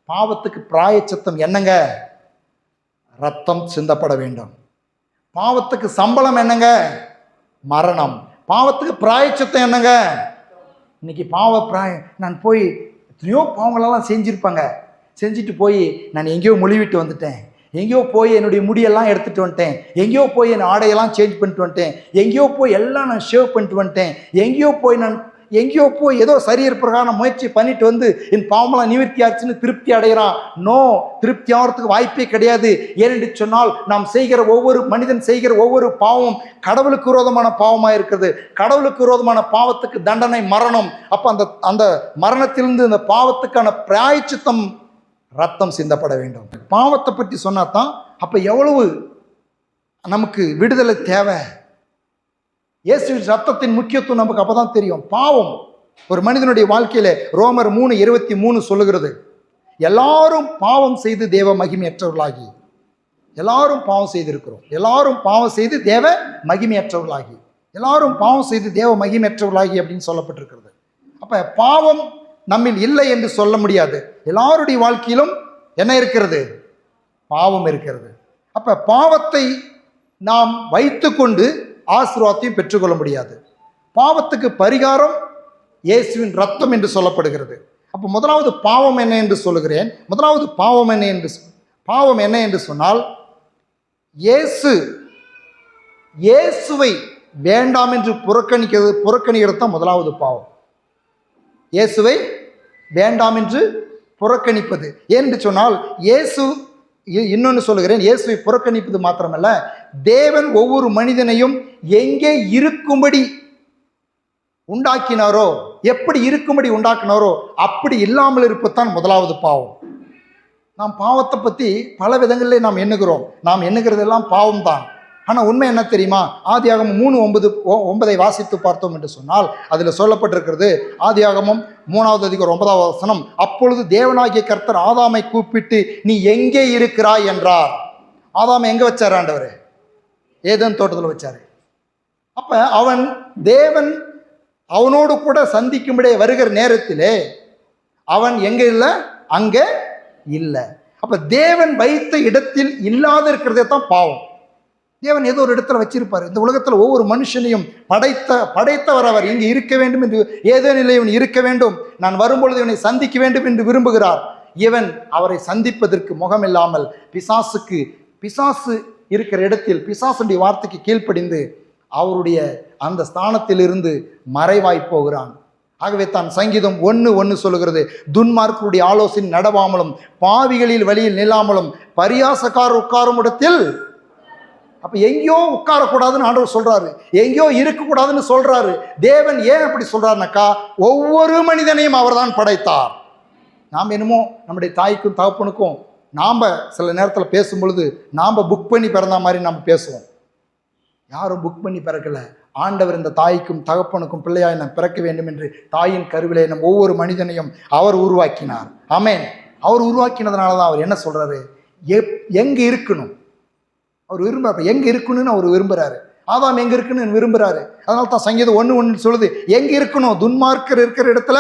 பாவத்துக்கு பிராயச்சித்தம் என்னங்க? ரத்தம் சிந்தப்பட வேண்டும். பாவத்துக்கு சம்பளம் என்னங்க? மரணம். பாவத்துக்கு பிராயச்சித்தம் என்னங்க? இன்னைக்கு நான் போய் எத்தனையோ பாவங்களெல்லாம் செஞ்சுட்டு போய் நான் எங்கேயோ மொழிவிட்டு வந்துட்டேன், எங்கேயோ போய் என்னுடைய முடியெல்லாம் எடுத்துகிட்டு வந்துட்டேன், எங்கேயோ போய் என் ஆடையெல்லாம் சேஞ்ச் பண்ணிட்டு வந்துட்டேன், எங்கேயோ போய் எல்லாம் நான் ஷேவ் பண்ணிட்டு வந்துட்டேன், எங்கேயோ போய் ஏதோ சரீர பிரகாரம் முயற்சி பண்ணிட்டு வந்து என் பாவமெல்லாம் நிவர்த்தி ஆச்சுன்னு திருப்தி அடைகிறான். நோ, திருப்தி ஆகிறதுக்கு வாய்ப்பே கிடையாது. ஏனென்று சொன்னால் மனிதன் செய்கிற ஒவ்வொரு பாவமும் கடவுளுக்கு விரோதமான பாவமாக இருக்கிறது. கடவுளுக்கு விரோதமான பாவத்துக்கு தண்டனை மரணம். அப்போ அந்த மரணத்திலிருந்து இந்த பாவத்துக்கான பிராயச்சித்தம் ரத்தம் சிந்தப்பட வேண்டும். பாவத்தை பற்றி சொன்னாதான் அப்போ எவ்வளவு நமக்கு விடுதலை தேவை. இயேசுவின் ரத்தத்தின் முக்கியத்துவம் நமக்கு அப்பதான் தெரியும். பாவம் ஒரு மனிதனுடைய வாழ்க்கையில ரோமர் 3:23 சொல்லுகிறது, எல்லாரும் பாவம் செய்து தேவ மகிமையற்றவர்களாகி. எல்லாரும் பாவம் செய்திருக்கிறோம். எல்லாரும் பாவம் செய்து தேவ மகிமையற்றவர்களாகி, எல்லாரும் பாவம் செய்து தேவ மகிமையற்றவர்களாகி அப்படின்னு சொல்லப்பட்டிருக்கிறது. அப்ப பாவம் நம்மில் இல்லை என்று சொல்ல முடியாது. எல்லாருடைய வாழ்க்கையிலும் என்ன இருக்கிறது? பாவம் இருக்கிறது. அப்ப பாவத்தை நாம் வைத்துக்கொண்டு ஆசீர்வாதத்தையும் பெற்றுக்கொள்ள முடியாது. பாவத்துக்கு பரிகாரம் இயேசுவின் ரத்தம் என்று சொல்லப்படுகிறது. அப்போ முதலாவது பாவம் என்ன என்று சொல்லுகிறேன். முதலாவது பாவம் என்ன என்று சொன்னால், இயேசுவை வேண்டாம் என்று புறக்கணிக்கிறது தான் முதலாவது பாவம். இயேசுவை வேண்டாம் என்று புறக்கணிப்பது. ஏனென்று சொன்னால் இன்னொன்று சொல்லுகிறேன், இயேசுவை புறக்கணிப்பது மாத்திரமல்ல, தேவன் ஒவ்வொரு மனிதனையும் எங்கே இருக்கும்படி உண்டாக்கினாரோ, எப்படி இருக்கும்படி உண்டாக்கினாரோ அப்படி இல்லாமல் இருப்பதுதான் முதலாவது பாவம். நாம் பாவத்தை பற்றி பல விதங்களிலே நாம் எண்ணுகிறதெல்லாம் பாவம் தான். ஆனால் உண்மை என்ன தெரியுமா? ஆதியாகமம் 3:9 வாசித்து பார்த்தோம் என்று சொன்னால் அதில் சொல்லப்பட்டிருக்கிறது. ஆதியாகமம் 3:9, அப்பொழுது தேவனாகிய கர்த்தர் ஆதாமை கூப்பிட்டு நீ எங்கே இருக்கிறாய் என்றார். ஆதாமை எங்கே வச்சார் ஆண்டவர்? ஏதேன் தோட்டத்தில் வச்சாரு. அப்ப தேவன் அவனோடு கூட சந்திக்கும்படியே வருகிற நேரத்திலே அவன் எங்க இல்லை? அங்கே இல்லை. அப்ப தேவன் வைத்த இடத்தில் இல்லாத இருக்கிறதே தான் பாவம். தேவன் ஏதோ ஒரு இடத்துல வச்சிருப்பார். இந்த உலகத்தில் ஒவ்வொரு மனுஷனையும் படைத்தவர் அவர் இங்கு இருக்க வேண்டும் என்று, ஏதேனிலே இவன் இருக்க வேண்டும், நான் வரும்பொழுது இவனை சந்திக்க வேண்டும் என்று விரும்புகிறார். இவன் அவரை சந்திப்பதற்கு முகமில்லாமல் பிசாசு இருக்கிற இடத்தில் பிசாசுடைய வார்த்தைக்கு கீழ்ப்படிந்து அவருடைய அந்த ஸ்தானத்திலிருந்து மறைவாய் போகிறான். ஆகவே தான் சங்கீதம் 1:1 சொல்லுகிறது, துன்மார்க்கருடைய ஆலோசனை நடவாமலும் பாவிகளில் வழியில் நில்லாமலும் பரியாசக்காரர் உட்காரும் இடத்தில். அப்ப எங்கேயோ உட்காரக்கூடாதுன்னு ஆண்டவர் சொல்றாரு, எங்கேயோ இருக்கக்கூடாதுன்னு சொல்றாரு. தேவன் ஏன் அப்படி சொல்றாருனாக்கா, ஒவ்வொரு மனிதனையும் அவர் தான் படைத்தார். நாம் என்னமோ நம்முடைய தாய்க்கும் தகப்பனுக்கும் நாம் சில நேரத்தில் பேசும் பொழுது நாம் புக் பண்ணி பிறந்த மாதிரி நாம் பேசுவோம். யாரும் புக் பண்ணி பிறக்கல. ஆண்டவர் இந்த தாய்க்கும் தகப்பனுக்கும் பிள்ளையாய் நாம் பிறக்க வேண்டும் என்று தாயின் கருவிலே நம் ஒவ்வொரு மனிதனையும் அவர் உருவாக்கினார். ஆமென். அவர் உருவாக்கினதுனால தான் அவர் என்ன சொல்றாரு, எங்கே இருக்கணும் அவர் விரும்புறாரு. எங்கே இருக்கணும்னு அவர் விரும்புகிறாரு. ஆதாம் எங்கே இருக்குன்னு விரும்புகிறாரு. அதனால தான் சங்கீதம் 1:1 சொல்லுது, எங்கே இருக்கணும்? துன்மார்க்கர் இருக்கிற இடத்துல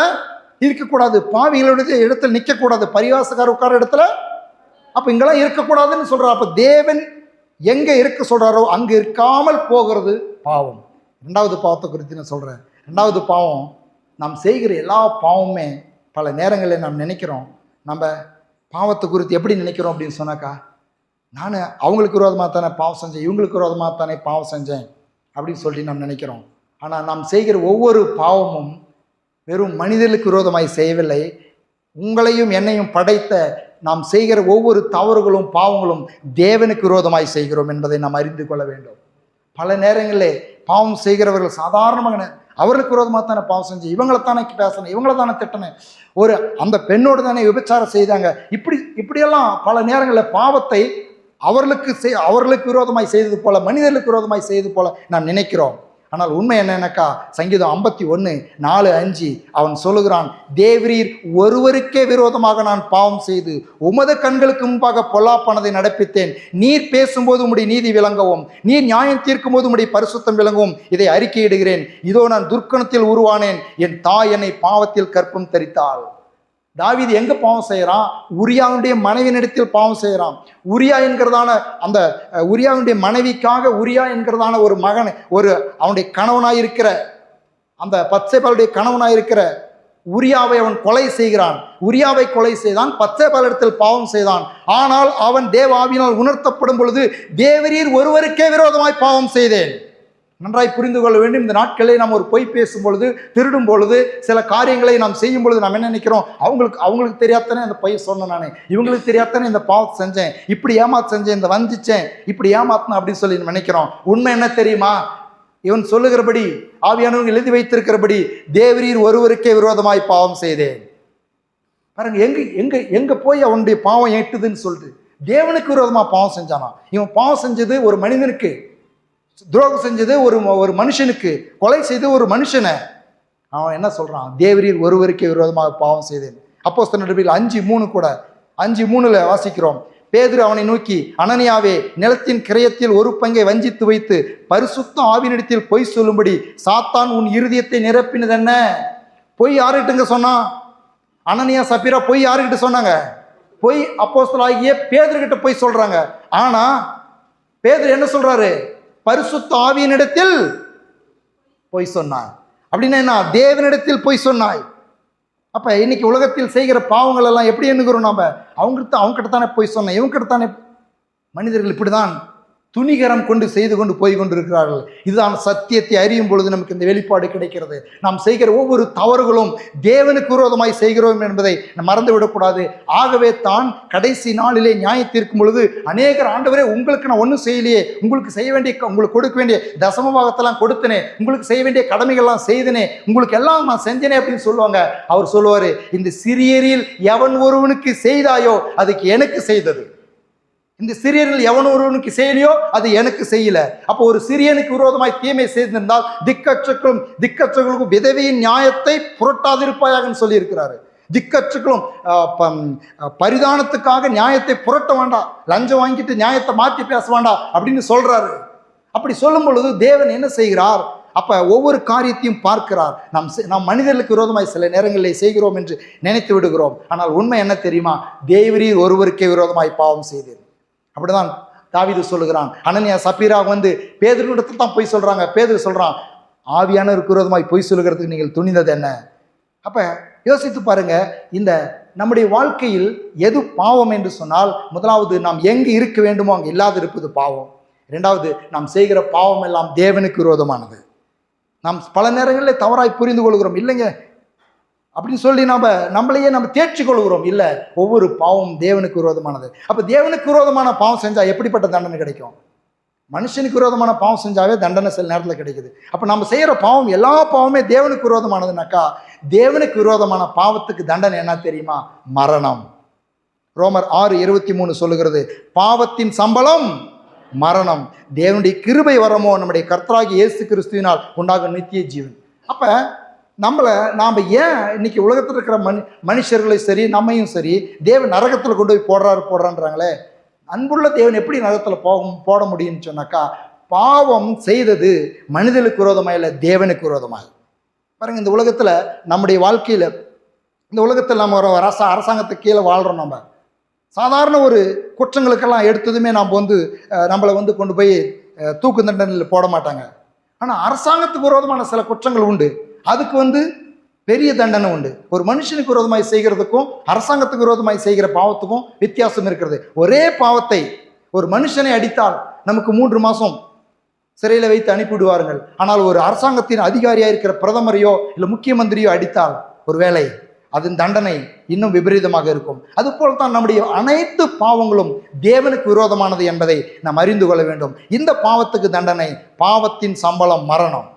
இருக்கக்கூடாது, பாவிகளுடைய இடத்துல நிற்கக்கூடாது, பரிகாசக்கார உட்கார இடத்துல அப்போ இங்கெல்லாம் இருக்கக்கூடாதுன்னு சொல்கிறார். அப்போ தேவன் எங்கே இருக்க சொல்கிறாரோ அங்கே இருக்காமல் போகிறது பாவம். ரெண்டாவது பாவத்தை குறித்து நான் சொல்கிறேன். ரெண்டாவது பாவம், நாம் செய்கிற எல்லா பாவமுமே பல நேரங்களில் நாம் நினைக்கிறோம். நம்ம பாவத்தை குறித்து எப்படி நினைக்கிறோம் அப்படின்னு சொன்னாக்கா, நான் அவங்களுக்கு விரோதமாக தானே பாவம் செஞ்சேன், இவங்களுக்கு விரோதமாக தானே பாவம் செஞ்சேன் அப்படின்னு சொல்லி நாம் நினைக்கிறோம். ஆனால் நாம் செய்கிற ஒவ்வொரு பாவமும் வெறும் மனிதர்களுக்கு விரோதமாய் செய்யவில்லை. உங்களையும் என்னையும் படைத்த நாம் செய்கிற ஒவ்வொரு தவறுகளும் பாவங்களும் தேவனுக்கு விரோதமாய் செய்கிறோம் என்பதை நாம் அறிந்து கொள்ள வேண்டும். பல நேரங்களிலே பாவம் செய்கிறவர்கள் சாதாரணமாக அவர்களுக்கு விரோதமாக தானே பாவம் செஞ்சு, இவங்களைத்தானே பேசணும், இவங்களை தானே திட்டணும், அந்த பெண்ணோடு தானே விபச்சாரம் செய்தாங்க, இப்படியெல்லாம் பல நேரங்களில் பாவத்தை அவர்களுக்கு விரோதமாய் செய்தது போல, மனிதர்களுக்கு விரோதமாய் செய்தது போல நாம் நினைக்கிறோம். ஆனால் உண்மை என்னன்னாக்கா, சங்கீதம் 51:4-5 அவன் சொல்லுகிறான், தேவரீர் ஒருவருக்கே விரோதமாக நான் பாவம் செய்து உமது கண்களுக்கு முன்பாக பொல்லாப்பானதை நடப்பித்தேன். நீர் பேசும்போது உம்முடைய நீதி விளங்கவும், நீர் நியாயம் தீர்க்கும் போது உம்முடைய பரிசுத்தம் விளங்கவும் இதை அறிக்கையிடுகிறேன். இதோ நான் துர்க்கணத்தில் உருவானேன், என் தாய் என்னை பாவத்தில் கற்பம் தரித்தாள். தாவீது எங்க பாவம் செய்யறான்? உரியாவுடைய மனைவியினிடத்தில் பாவம் செய்யறான். உரியா என்கிறதான அந்த உரியாவுடைய மனைவிக்காக உரியா என்கிறதான ஒரு மகன், ஒரு அவனுடைய கணவனாயிருக்கிற அந்த பத்சேபாளுடைய கணவனாயிருக்கிற உரியாவை அவன் கொலை செய்கிறான். உரியாவை கொலை செய்தான், பத்சேபாளிடத்தில் பாவம் செய்தான். ஆனால் அவன் தேவ ஆவியினால் உணர்த்தப்படும் பொழுது, தேவரீர் ஒருவருக்கே விரோதமாய் பாவம் செய்தேன். நன்றாய் புரிந்து கொள்ள வேண்டும். இந்த நாட்களில் நாம் ஒரு பொய் பேசும் பொழுது, திருடும் பொழுது, சில காரியங்களை நாம் செய்யும் பொழுது நாம் என்ன நினைக்கிறோம்? அவங்களுக்கு தெரியாதானே அந்த பொய் சொன்னேன், நானே இவங்களுக்கு தெரியாதானே இந்த பாவத்தை செஞ்சேன், இப்படி ஏமாத்து செஞ்சேன், இந்த வஞ்சிச்சேன், இப்படி ஏமாத்தினேன் அப்படின்னு சொல்லி நினைக்கிறோம். உண்மை என்ன தெரியுமா? இவன் சொல்லுகிறபடி, ஆவியானவர்கள் எழுதி வைத்திருக்கிறபடி, தேவரீர் ஒருவருக்கே விரோதமாய் பாவம் செய்தேன். பாருங்க, எங்க போய் அவனுடைய பாவம் எட்டுதுன்னு சொல்லிட்டு தேவனுக்கு விரோதமா பாவம் செஞ்சானா? இவன் பாவம் செஞ்சது ஒரு மனிதனுக்கு, துரோகம் செஞ்சது ஒரு மனுஷனுக்கு, கொலை செய்து ஒரு மனுஷனை. அவன் என்ன சொல்றான்? தேவரீர் ஒருவருக்கே விரோதமாக பாவம் செய்தேன். அப்போஸ்தலர் நடவடிக்கைகள் 5:3 கூட 5:3 வாசிக்கிறோம். பேதுரு அவனை நோக்கி, அனனியாவே, நிலத்தின் கிரயத்தில் ஒரு பங்கை வஞ்சித்து வைத்து பரிசுத்த ஆவியினிடத்தில் பொய் சொல்லும்படி சாத்தான் உன் இருதயத்தை நிரப்பினது என்ன? பொய் யாருகிட்டங்க சொன்னா? அனனியா சப்பீரா பொய் யாருக்கிட்ட சொன்னாங்க? பொய் அப்போஸ்தலனாகிய பேதுருகிட்ட போய் சொல்றாங்க. ஆனா பேதுரு என்ன சொல்றாரு? பரிசுத்த ஆவியினிடத்தில் பொய் சொன்னாய். அப்படின்னா என்ன? தேவனிடத்தில் பொய் சொன்னாய். அப்ப இன்னைக்கு உலகத்தில் செய்கிற பாவங்கள் எல்லாம் எப்படி எண்ணுகிறோம்? நாம அவங்க கிட்ட தானே போய் சொன்னேன், இவங்க கிட்ட தானே. மனிதர்கள் இப்படிதான் துணிகரம் கொண்டு செய்து கொண்டு போய் கொண்டிருக்கிறார்கள். இதுதான் சத்தியத்தை அறியும் பொழுது நமக்கு இந்த வெளிப்பாடு கிடைக்கிறது. நாம் செய்கிற ஒவ்வொரு தவறுகளும் தேவனுக்கு விரோதமாய் செய்கிறோம் என்பதை மறந்து விடக்கூடாது. ஆகவே தான் கடைசி நாளிலே நியாயம் தீர்க்கும் பொழுது அநேகர், ஆண்டவரே உங்களுக்கு நான் ஒன்றும் செய்யலையே, உங்களுக்கு செய்ய வேண்டிய, உங்களுக்கு கொடுக்க வேண்டிய தசம பாகத்தெல்லாம் கொடுத்தனே, உங்களுக்கு செய்ய வேண்டிய கடமைகள்லாம் செய்தனே, உங்களுக்கு எல்லாம் நான் செஞ்சனே அப்படின்னு சொல்லுவாங்க. அவர் சொல்லுவாரு, இந்த சிறியரில் எவன் ஒருவனுக்கு செய்தாயோ அதுக்கு எனக்கு செய்தது. இந்த சிறியர்கள் எவன் ஒருவனுக்கு செய்யலையோ அது எனக்கு செய்யல. அப்போ ஒரு சிறியனுக்கு விரோதமாய் தீமை செய்திருந்தால் திக்கற்றர்களுக்கும் விதவையின் நியாயத்தை புரட்டாதிருப்பாயாகன்னு சொல்லி இருக்கிறாரு. திக்கற்றுக்களும் பரிதானத்துக்காக நியாயத்தை புரட்ட வேண்டாம், லஞ்சம் வாங்கிட்டு நியாயத்தை மாற்றி பேச வேண்டாம் அப்படின்னு சொல்றாரு. அப்படி சொல்லும் பொழுது தேவன் என்ன செய்கிறார்? அப்ப ஒவ்வொரு காரியத்தையும் பார்க்கிறார். நாம் மனிதர்களுக்கு விரோதமாய் சில நேரங்களில் செய்கிறோம் என்று நினைத்து விடுகிறோம். ஆனால் உண்மை என்ன தெரியுமா? தேவரீர் ஒருவருக்கே விரோதமாய் பாவம் செய்தேன். அப்படிதான் தாவீது சொல்லுகிறான். அனனியா சப்பீரா பேதுருவிடத்தில் தான் பொய் சொல்றாங்க. பேதுரு சொல்றான், ஆவியானவருக்கு விரோதமாய் பொய் சொல்லுகிறதுக்கு நீங்கள் துணிந்தது என்ன? அப்ப யோசித்து பாருங்க, இந்த நம்முடைய வாழ்க்கையில் எது பாவம் என்று சொன்னால், முதலாவது நாம் எங்கு இருக்க வேண்டுமோ அங்கே இல்லாது இருப்பது பாவம். இரண்டாவது, நாம் செய்கிற பாவம் எல்லாம் தேவனுக்கு விரோதமானது. நாம் பல நேரங்களில் தவறாய் புரிந்து கொள்கிறோம். இல்லைங்க அப்படின்னு சொல்லி நம்மளையே தேர்ச்சி கொள்கிறோம். இல்லை, ஒவ்வொரு பாவம் தேவனுக்கு விரோதமானது. அப்போ தேவனுக்கு விரோதமான பாவம் செஞ்சால் எப்படிப்பட்ட தண்டனை கிடைக்கும்? மனுஷனுக்கு விரோதமான பாவம் செஞ்சாவே தண்டனை சில நேரத்தில் கிடைக்குது. அப்போ நம்ம செய்கிற பாவம், எல்லா பாவமே தேவனுக்கு விரோதமானதுனாக்கா, தேவனுக்கு விரோதமான பாவத்துக்கு தண்டனை என்ன தெரியுமா? மரணம். ரோமர் 6:23 சொல்லுகிறது, பாவத்தின் சம்பளம் மரணம், தேவனுடைய கிருபை வரமோ நம்முடைய கர்த்தராகிய இயேசு கிறிஸ்துவினால் உண்டாகும் நித்திய ஜீவன். அப்போ நாம் ஏன் இன்னைக்கு உலகத்தில் இருக்கிற மனுஷர்களையும் சரி நம்மையும் சரி தேவன் நரகத்தில் கொண்டு போய் போடுறான்றாங்களே? அன்புள்ள தேவன் எப்படி நரகத்தில் போட முடியும்னு சொன்னாக்கா, பாவம் செய்தது மனிதனுக்கு விரோதமாக இல்லை, தேவனுக்கு விரோதமாக. பாருங்க, இந்த உலகத்தில் நம்முடைய வாழ்க்கையில், இந்த உலகத்தில் நம்ம ஒரு அரசாங்கத்துக்கு கீழே வாழ்கிறோம். நம்ம சாதாரண ஒரு குற்றங்களுக்கெல்லாம் எடுத்ததுமே நம்மளை கொண்டு போய் தூக்கு தண்டனையில் போட மாட்டாங்க. ஆனால் அரசாங்கத்துக்கு விரோதமான சில குற்றங்கள் உண்டு, அதுக்கு பெரிய தண்டனை உண்டு. ஒரு மனுஷனுக்கு விரோதமாய் செய்கிறதுக்கும் அரசாங்கத்துக்கு விரோதமாய் செய்கிற பாவத்துக்கும் வித்தியாசம் இருக்கிறது. ஒரே பாவத்தை ஒரு மனுஷனை அடித்தால் நமக்கு 3 மாதம் சிறையில் வைத்து அனுப்பிவிடுவார்கள். ஆனால் ஒரு அரசாங்கத்தின் அதிகாரியாக இருக்கிற பிரதமரையோ இல்லை முக்கிய மந்திரியோ அடித்தால் ஒரு வேளை அதன் தண்டனை இன்னும் விபரீதமாக இருக்கும். அதுபோல் தான் நம்முடைய அனைத்து பாவங்களும் தேவனுக்கு விரோதமானது என்பதை நாம் அறிந்து கொள்ள வேண்டும். இந்த பாவத்துக்கு தண்டனை, பாவத்தின் சம்பளம் மரணம்.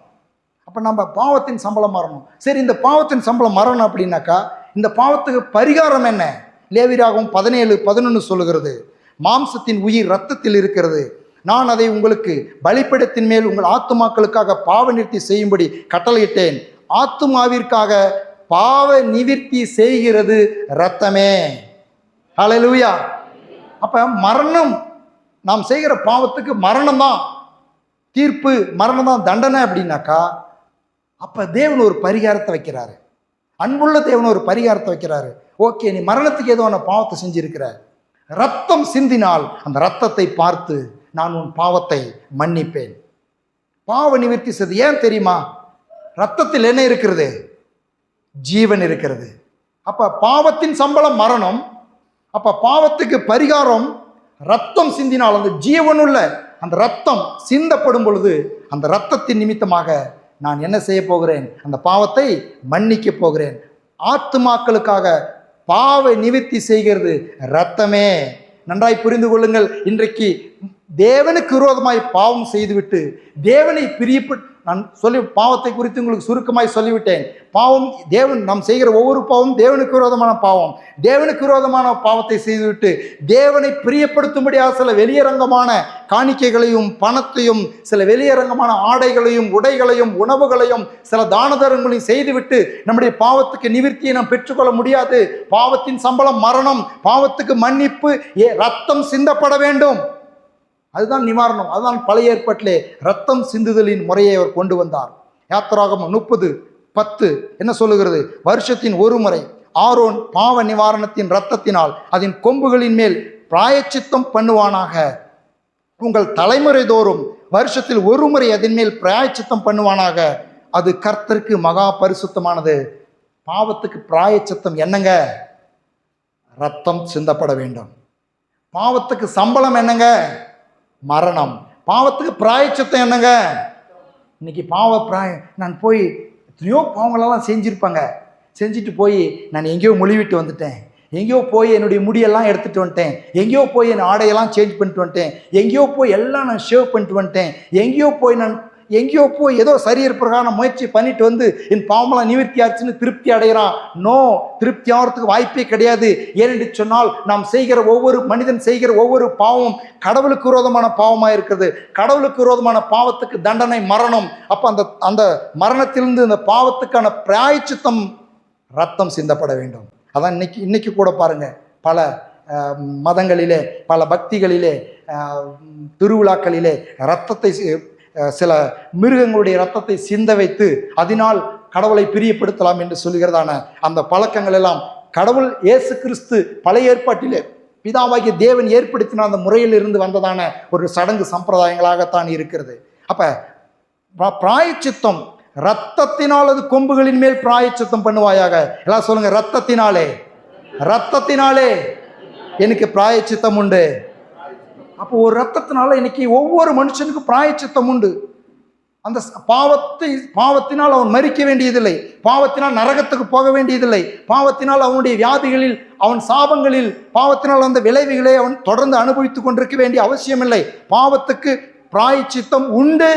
அப்போ நம்ம பாவத்தின் சம்பளம் மரணம். சரி, இந்த பாவத்தின் சம்பளம் மரணம் அப்படின்னாக்கா இந்த பாவத்துக்கு பரிகாரம் என்ன? லேவியராகமம் 17:11 சொல்லுகிறது, மாம்சத்தின் உயிர் இரத்தத்தில் இருக்கிறது, நான் அதை உங்களுக்கு பலிபீடத்தின் மேல் உங்கள் ஆத்துமாக்களுக்காக பாவ நிவர்த்தி செய்யும்படி கட்டளையிட்டேன், ஆத்துமாவிற்காக பாவ நிவர்த்தி செய்கிறது இரத்தமே. ஹல்லேலூயா. அப்ப மரணம், நாம் செய்கிற பாவத்துக்கு மரணம் தான் தீர்ப்பு, மரணம் தான் தண்டனை அப்படின்னாக்கா, அப்ப தேவன் ஒரு பரிகாரத்தை வைக்கிறாரு. அன்புள்ள தேவன் ஒரு பரிகாரத்தை வைக்கிறாரு. ஓகே, நீ மரணத்துக்கு ஏதோ உன்னை பாவத்தை செஞ்சிருக்கிற, ரத்தம் சிந்தினால் அந்த ரத்தத்தை பார்த்து நான் உன் பாவத்தை மன்னிப்பேன். பாவ நிவர்த்தி செய்து. ஏன் தெரியுமா? ரத்தத்தில் என்ன இருக்கிறது? ஜீவன் இருக்கிறது. அப்ப பாவத்தின் சம்பளம் மரணம். அப்ப பாவத்துக்கு பரிகாரம் ரத்தம் சிந்தினால், அந்த ஜீவனுள்ள அந்த ரத்தம் சிந்தப்படும் பொழுது அந்த ரத்தத்தின் நிமித்தமாக நான் என்ன செய்ய போகிறேன்? அந்த பாவத்தை மன்னிக்க போகிறேன். ஆத்துமாக்களுக்காக பாவ நிவர்த்தி செய்கிறது ரத்தமே. நன்றாய் புரிந்து கொள்ளுங்கள். இன்றைக்கு தேவனுக்கு விரோதமாய் பாவம் செய்துவிட்டு தேவனை பிரியப்பட்டு, நான் பாவத்தை குறித்து உங்களுக்கு சுருக்கமாய் சொல்லிவிட்டேன். பாவம் தேவன் நாம் செய்கிற ஒவ்வொரு பாவமும் தேவனுக்கு விரோதமான பாவம். தேவனுக்கு விரோதமான பாவத்தை செய்துவிட்டு தேவனை பிரியப்படுத்தும்படியாக சில வெளியரங்கமான காணிக்கைகளையும் பணத்தையும், சில வெளியரங்கமான ஆடைகளையும் உடைகளையும் உணவுகளையும் சில தானதரங்களையும் செய்துவிட்டு நம்முடைய பாவத்துக்கு நிவர்த்தியை நாம் பெற்றுக்கொள்ள முடியாது. பாவத்தின் சம்பளம் மரணம். பாவத்துக்கு மன்னிப்பு, ரத்தம் சிந்தப்பட வேண்டும். அதுதான் நிவாரணம். அதுதான் பழைய ஏற்பாட்டிலே ரத்தம் சிந்துதலின் முறையை அவர் கொண்டு வந்தார். யாத்திராகமம் 30:10 என்ன சொல்லுகிறது? வருஷத்தின் ஒரு முறை ஆரோன் பாவ நிவாரணத்தின் இரத்தத்தினால் அதன் கொம்புகளின் மேல் பிராயச்சித்தம் பண்ணுவானாக. உங்கள் தலைமுறை தோறும் வருஷத்தில் ஒரு முறை அதன் மேல் பிராயச்சித்தம் பண்ணுவானாக. அது கர்த்தருக்கு மகா பரிசுத்தமானது. பாவத்துக்கு பிராயச்சித்தம் என்னங்க? ரத்தம் சிந்தப்பட வேண்டும். பாவத்துக்கு சம்பளம் என்னங்க? மரணம். பாவத்துக்கு பிராயச்சித்தம் என்னங்க? இன்னைக்கு நான் போய் எத்தனையோ பாவங்களெல்லாம் செஞ்சுருப்பாங்க. செஞ்சுட்டு போய் நான் எங்கேயோ மொழிவிட்டு வந்துட்டேன், எங்கேயோ போய் என்னுடைய முடியெல்லாம் எடுத்துகிட்டு வந்துட்டேன், எங்கேயோ போய் என் ஆடையெல்லாம் சேஞ்ச் பண்ணிட்டு வந்துட்டேன், எங்கேயோ போய் எல்லாம் நான் ஷேவ் பண்ணிட்டு வந்துட்டேன், எங்கேயோ போய் ஏதோ சரீர பிரகாரம் முயற்சி பண்ணிட்டு வந்து என் பாவமெல்லாம் நிவர்த்தி ஆச்சுன்னு திருப்தி அடைகிறான். நோ, திருப்தி ஆகிறதுக்கு வாய்ப்பே கிடையாது. ஏனென்று சொன்னால் நாம் செய்கிற மனிதன் செய்கிற ஒவ்வொரு பாவம் கடவுளுக்கு விரோதமான பாவமாக இருக்கிறது. கடவுளுக்கு விரோதமான பாவத்துக்கு தண்டனை மரணம். அப்போ அந்த மரணத்திலிருந்து இந்த பாவத்துக்கான பிராயச்சித்தம் ரத்தம் சிந்தப்பட வேண்டும். அதான் இன்னைக்கு கூட பாருங்க, பல மதங்களிலே, பல பக்திகளிலே, திருவிழாக்களிலே ரத்தத்தை, சில மிருகங்களுடைய ரத்தத்தை சிந்த வைத்து அதனால் கடவுளை பிரியப்படுத்தலாம் என்று சொல்லுகிறதான அந்த பழக்கங்கள் எல்லாம் கடவுள் இயேசு கிறிஸ்து பழைய ஏற்பாட்டிலே பிதாவாகிய தேவன் ஏற்படுத்தின அந்த முறையில் இருந்து வந்ததான ஒரு சடங்கு சம்பிரதாயங்களாகத்தான் இருக்கிறது. அப்ப பிராயச்சித்தம் ரத்தத்தினால், அது கொம்புகளின் மேல் பிராயச்சித்தம் பண்ணுவாயாக. எல்லாம் சொல்லுங்க, ரத்தத்தினாலே எனக்கு பிராயச்சித்தம் உண்டு. அப்போ ஒரு ரத்தத்தினால இன்னைக்கு ஒவ்வொரு மனுஷனுக்கும் பிராயச்சித்தம் உண்டு. அந்த பாவத்தினால் அவன் மரிக்க வேண்டியதில்லை, பாவத்தினால் நரகத்துக்கு போக வேண்டியதில்லை, பாவத்தினால் அவனுடைய வியாதிகளில், அவன் சாபங்களில், பாவத்தினால் அந்த விளைவுகளை அவன் தொடர்ந்து அனுபவித்துக் கொண்டிருக்க வேண்டிய அவசியமில்லை. பாவத்துக்கு பிராயச்சித்தம் உண்டு.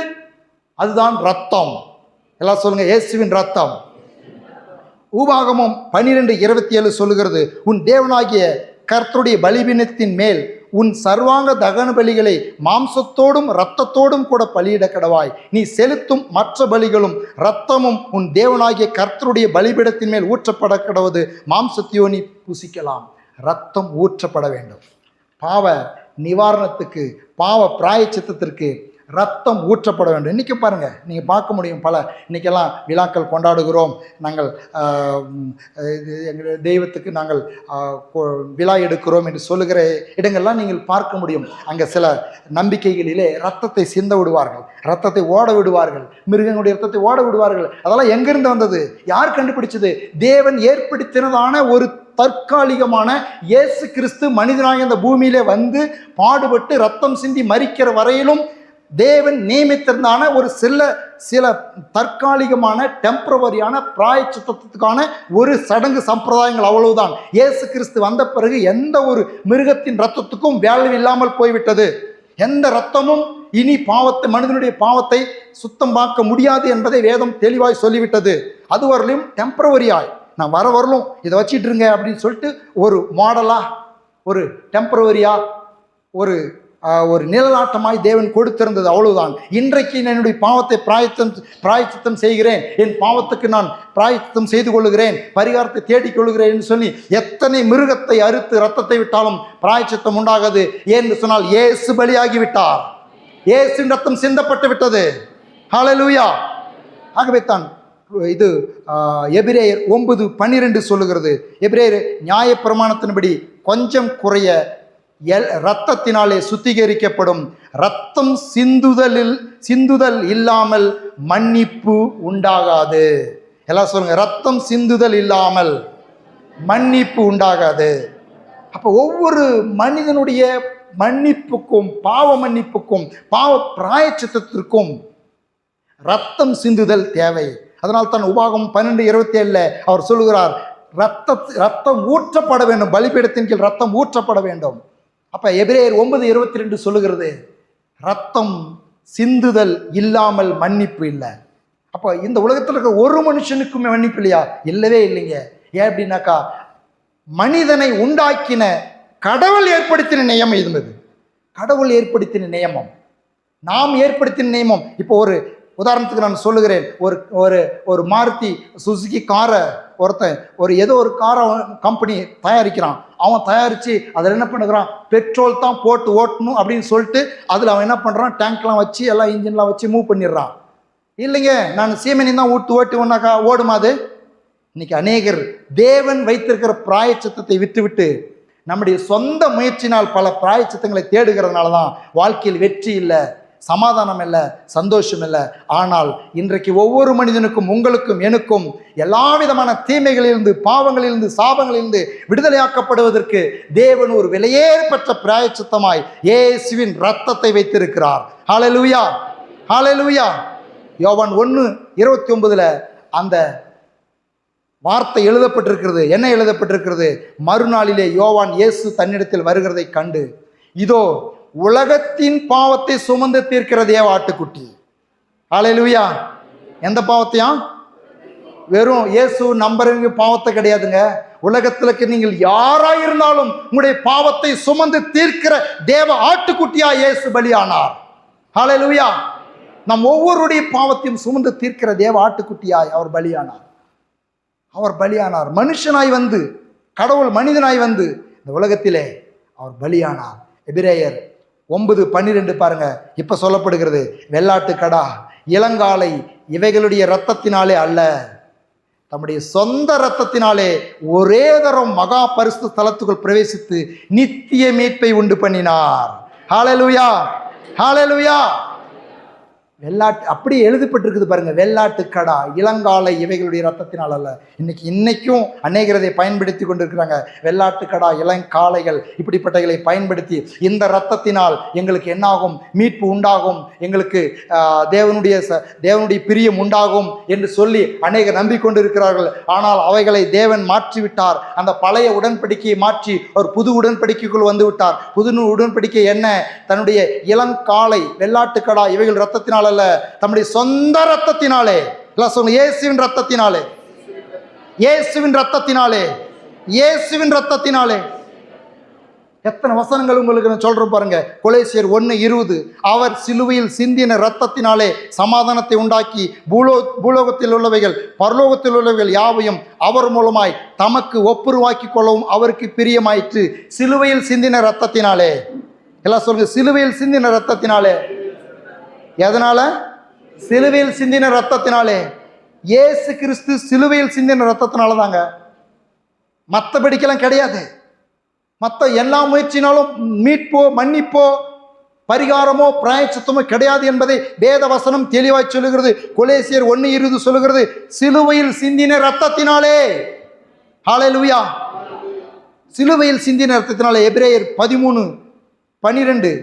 அதுதான் ரத்தம். எல்லாம் சொல்லுங்க, இயேசுவின் ரத்தம். ஊபாகமம் 12:27 சொல்லுகிறது, உன் தேவனாகிய கர்த்தருடைய பலிபீடத்தின் மேல் உன் சர்வாங்க தகன பலிகளை மாம்சத்தோடும் இரத்தத்தோடும் கூட பலியிட கடவாய். நீ செலுத்தும் மற்ற பலிகளும் இரத்தமும் உன் தேவனாகிய கர்த்தருடைய பலிபீடத்தின் மேல் ஊற்றப்பட கடவது. மாம்சத்தையோ நீ புசிக்கலாம். இரத்தம் ஊற்றப்பட வேண்டும். பாவ நிவாரணத்துக்கு, பாவ பிராயச்சித்தத்திற்கு ரத்தம் ஊற்றப்பட வேண்டும். இன்றைக்கி பாருங்கள், நீங்கள் பார்க்க முடியும், இன்றைக்கெல்லாம் விழாக்கள் கொண்டாடுகிறோம். நாங்கள் எங்கள் தெய்வத்துக்கு நாங்கள் விழா எடுக்கிறோம் என்று சொல்லுகிற இடங்கள்லாம் நீங்கள் பார்க்க முடியும். அங்கே சில நம்பிக்கைகளிலே ரத்தத்தை சிந்த விடுவார்கள், ரத்தத்தை ஓட விடுவார்கள், மிருகங்களுடைய ரத்தத்தை ஓட விடுவார்கள். அதெல்லாம் எங்கிருந்து வந்தது? யார் கண்டுபிடிச்சது? தேவன் ஏற்படுத்தினதான ஒரு தற்காலிகமான, இயேசு கிறிஸ்து மனிதனாக இந்த பூமியிலே வந்து பாடுபட்டு ரத்தம் சிந்தி மரிக்கிற வரையிலும் தேவன் நியமித்திருந்தான ஒரு சில தற்காலிகமான டெம்பரவரியான பிராயச்சித்தத்துக்கான ஒரு சடங்கு சம்பிரதாயங்கள், அவ்வளவுதான். இயேசு கிறிஸ்து வந்த பிறகு எந்த ஒரு மிருகத்தின் ரத்தத்துக்கும் வேல்யூ இல்லாமல் போய்விட்டது. எந்த ரத்தமும் இனி மனிதனுடைய பாவத்தை சுத்தம் பார்க்க முடியாது என்பதை வேதம் தெளிவாய் சொல்லிவிட்டது. அதுவரையிலும் டெம்பரவரியாய், நான் வரலும் இதை வச்சிட்டு இருங்க அப்படின்னு சொல்லிட்டு ஒரு மாடலா, ஒரு டெம்பரவரியா, ஒரு நிழலாட்டமாய் தேவன் கொடுத்திருந்தது, அவ்வளவுதான். இன்றைக்கு என்னுடைய பாவத்தை பிராயச்சித்தம் செய்கிறேன், என் பாவத்துக்கு நான் பிராயச்சித்தம் செய்து கொள்ளுகிறேன், பரிகாரத்தை தேடிக்கொள்ளுகிறேன் என்று சொல்லி எத்தனை மிருகத்தை அறுத்து ரத்தத்தை விட்டாலும் பிராயச்சித்தம் உண்டாகாது. ஏன்னு சொன்னால் இயேசு பலியாகி விட்டார், இயேசுவின் ரத்தம் சிந்தப்பட்டு விட்டது. ஹல்லேலூயா. ஆகவே தான் இது எபிரேயர் 9:12 சொல்லுகிறது. எபிரேயர் நியாயப்பிரமாணத்தின்படி கொஞ்சம் குறைய இரத்தத்தினாலே சுத்திகரிக்கப்படும். இரத்தம் சிந்துதல் இல்லாமல் மன்னிப்பு உண்டாகாது. எல்லாம் சொல்லுங்க, இரத்தம் சிந்துதல் இல்லாமல் மன்னிப்பு உண்டாகாது. அப்ப ஒவ்வொரு மனிதனுடைய மன்னிப்புக்கும், பாவ மன்னிப்புக்கும், பாவ பிராயச்சித்தத்திற்கும் ரத்தம் சிந்துதல் தேவை. அதனால் தான் உபாகமம் 12:27 அவர் சொல்லுகிறார், ரத்தம் ஊற்றப்பட வேண்டும், பலிபீடத்தின் கீழ் ரத்தம் ஊற்றப்பட வேண்டும். அப்ப எபிரேயர் 9:22 சொல்லுகிறது, ரத்தம் சிந்துதல் இல்லாமல் மன்னிப்பு இல்லை. அப்ப இந்த உலகத்தில் இருக்கிற ஒரு மனுஷனுக்குமே மன்னிப்பு இல்லையா? இல்லவே இல்லைங்க. ஏன் அப்படின்னாக்கா, மனிதனை உண்டாக்கின கடவுள் ஏற்படுத்தின நியமம் இது. கடவுள் ஏற்படுத்தின நியமம், நாம் ஏற்படுத்தின நியமம். இப்போ ஒரு உதாரணத்துக்கு நான் சொல்லுகிறேன். ஒரு மாருதி சுசுகி காரை ஏதோ ஒரு காரை கம்பெனி தயாரிக்கிறான். அவன் தயாரித்து அதில் என்ன பண்ணுறான், பெட்ரோல் தான் போட்டு ஓட்டணும் அப்படின்னு சொல்லிட்டு அதில் அவன் என்ன பண்ணுறான், டேங்க்லாம் வச்சு எல்லாம் இன்ஜின்லாம் வச்சு மூவ் பண்ணிடுறான். இல்லைங்க, நான் சீமெனி தான் ஓட்டுவேன்னாக்கா ஓடுமா அது? இன்னைக்கு அநேகர் தேவன் வைத்திருக்கிற பிராயச்சித்தத்தை விட்டுவிட்டு நம்முடைய சொந்த முயற்சினால் பல பிராயச்சித்தங்களை தேடுகிறதுனால தான் வாழ்க்கையில் வெற்றி இல்லை, சமாதானம் இல்லை, சந்தோஷம் இல்லை. ஆனால் இன்றைக்கு ஒவ்வொரு மனிதனுக்கும், உங்களுக்கும் எனக்கும் எல்லா விதமான தீமைகளிலிருந்து, பாவங்களிலிருந்து, சாபங்களிலிருந்து விடுதலையாக்கப்படுவதற்கு தேவன் ஒரு விலையேறப்பட்ட பிராயச்சித்தமாய் இயேசுவின் இரத்தத்தை வைத்திருக்கிறார். ஹல்லேலூயா, ஹல்லேலூயா. யோவான் 1:29 அந்த வார்த்தை எழுதப்பட்டிருக்கிறது. என்ன எழுதப்பட்டிருக்கிறது? மறுநாளிலே யோவான் இயேசு தன்னிடத்தில் வருகிறதை கண்டு, இதோ உலகத்தின் பாவத்தை சுமந்து தீர்க்கிற தேவ ஆட்டுக்குட்டி. ஹல்லேலூயா. எந்த பாவத்தையும்? வெறும் இயேசு நம்புறவங்க பாவத்தை கிடையாதுங்க. உலகத்திற்கு நீங்கள் யாராயிருந்தாலும் உங்களுடைய பாவத்தை சுமந்து தீர்க்கிற தேவ ஆட்டுக்குட்டியா இயேசு பலியானார். ஹல்லேலூயா. நம் ஒவ்வொருடைய பாவத்தையும் சுமந்து தீர்க்கிற தேவ ஆட்டுக்குட்டியாய் அவர் பலியானார். அவர் பலியானார். மனுஷனாய் வந்து, கடவுள் மனிதனாய் வந்து இந்த உலகத்திலே அவர் பலியானார். எபிரேயர் 9:12 பாருங்க. இப்ப சொல்லப்படுகிறது, வெள்ளாட்டு கடா, இளங்காலை இவைகளுடைய இரத்தத்தினாலே அல்ல, தம்முடைய சொந்த இரத்தத்தினாலே ஒரே தரம் மகா பரிசுத்த ஸ்தலத்துக்குள் பிரவேசித்து நித்திய மீட்பை உண்டு பண்ணினார். ஹல்லேலூயா, ஹல்லேலூயா. வெள்ளாட்டு அப்படியே எழுதப்பட்டிருக்குது பாருங்க, வெள்ளாட்டு கடா, இளங்காலை இவைகளுடைய ரத்தத்தினால் அல்ல. இன்னைக்கும் அநேகரதை பயன்படுத்தி கொண்டிருக்கிறாங்க. வெள்ளாட்டு கடா, இளங்காளைகள் இப்படிப்பட்டகளை பயன்படுத்தி இந்த இரத்தத்தினால் எங்களுக்கு என்னாகும், மீட்பு உண்டாகும், எங்களுக்கு தேவனுடைய பிரியம் உண்டாகும் என்று சொல்லி அநேகர் நம்பிக்கொண்டிருக்கிறார்கள். ஆனால் அவைகளை தேவன் மாற்றிவிட்டார். அந்த பழைய உடன்படிக்கையை மாற்றி ஒரு புது உடன்படிக்கைக்குள் வந்து விட்டார். புது உடன்படிக்கை என்ன? தன்னுடைய இளங்காளை, வெள்ளாட்டு கடா இவைகள் ரத்தத்தினால் அல்ல, தம்முடைய சொந்த ரத்தத்தினாலே, இயேசுவின் ரத்தத்தினாலே, இயேசுவின் ரத்தத்தினாலே, இயேசுவின் ரத்தத்தினாலே. எத்தனை வசனங்கள் உங்களுக்கு நான் சொல்றேன் பாருங்க. கொலேசியர் 1:20 அவர் சிலுவையில் சிந்தின இரத்தத்தினாலே சமாதானத்தை உண்டாக்கி பூலோகத்தில் உள்ளவைகள் பரலோகத்தில் உள்ளவைகள் யாவையும் அவர் மூலமாய் தமக்கு ஒப்புருவாக்கி கொள்ளவும் அவருக்கு பிரியமாயிற்று. சிலுவையில் சிந்தின இரத்தத்தினாலே. எல்லாம் சொல்லுங்க, சிலுவையில் சிந்தின இரத்தத்தினாலே. எதனால? சிலுவையில் சிந்தின ரத்தத்தினாலே. இயேசு கிறிஸ்து சிலுவையில் சிந்தின ரத்தத்தினால தாங்க, மற்றபடிக்கெல்லாம் கிடையாது. மற்ற எல்லா முயற்சினாலும் மீட்போ, மன்னிப்போ, பரிகாரமோ, பிராயச்சித்தமோ கிடையாது என்பதை வேத வசனம் தெளிவாய் சொல்லுகிறது. கொலேசியர் 1:20 சொல்லுகிறது, சிலுவையில் சிந்தின ரத்தத்தினாலே. ஹல்லேலூயா. சிலுவையில் சிந்தின ரத்தத்தினாலே. எபிரேயர் 13:12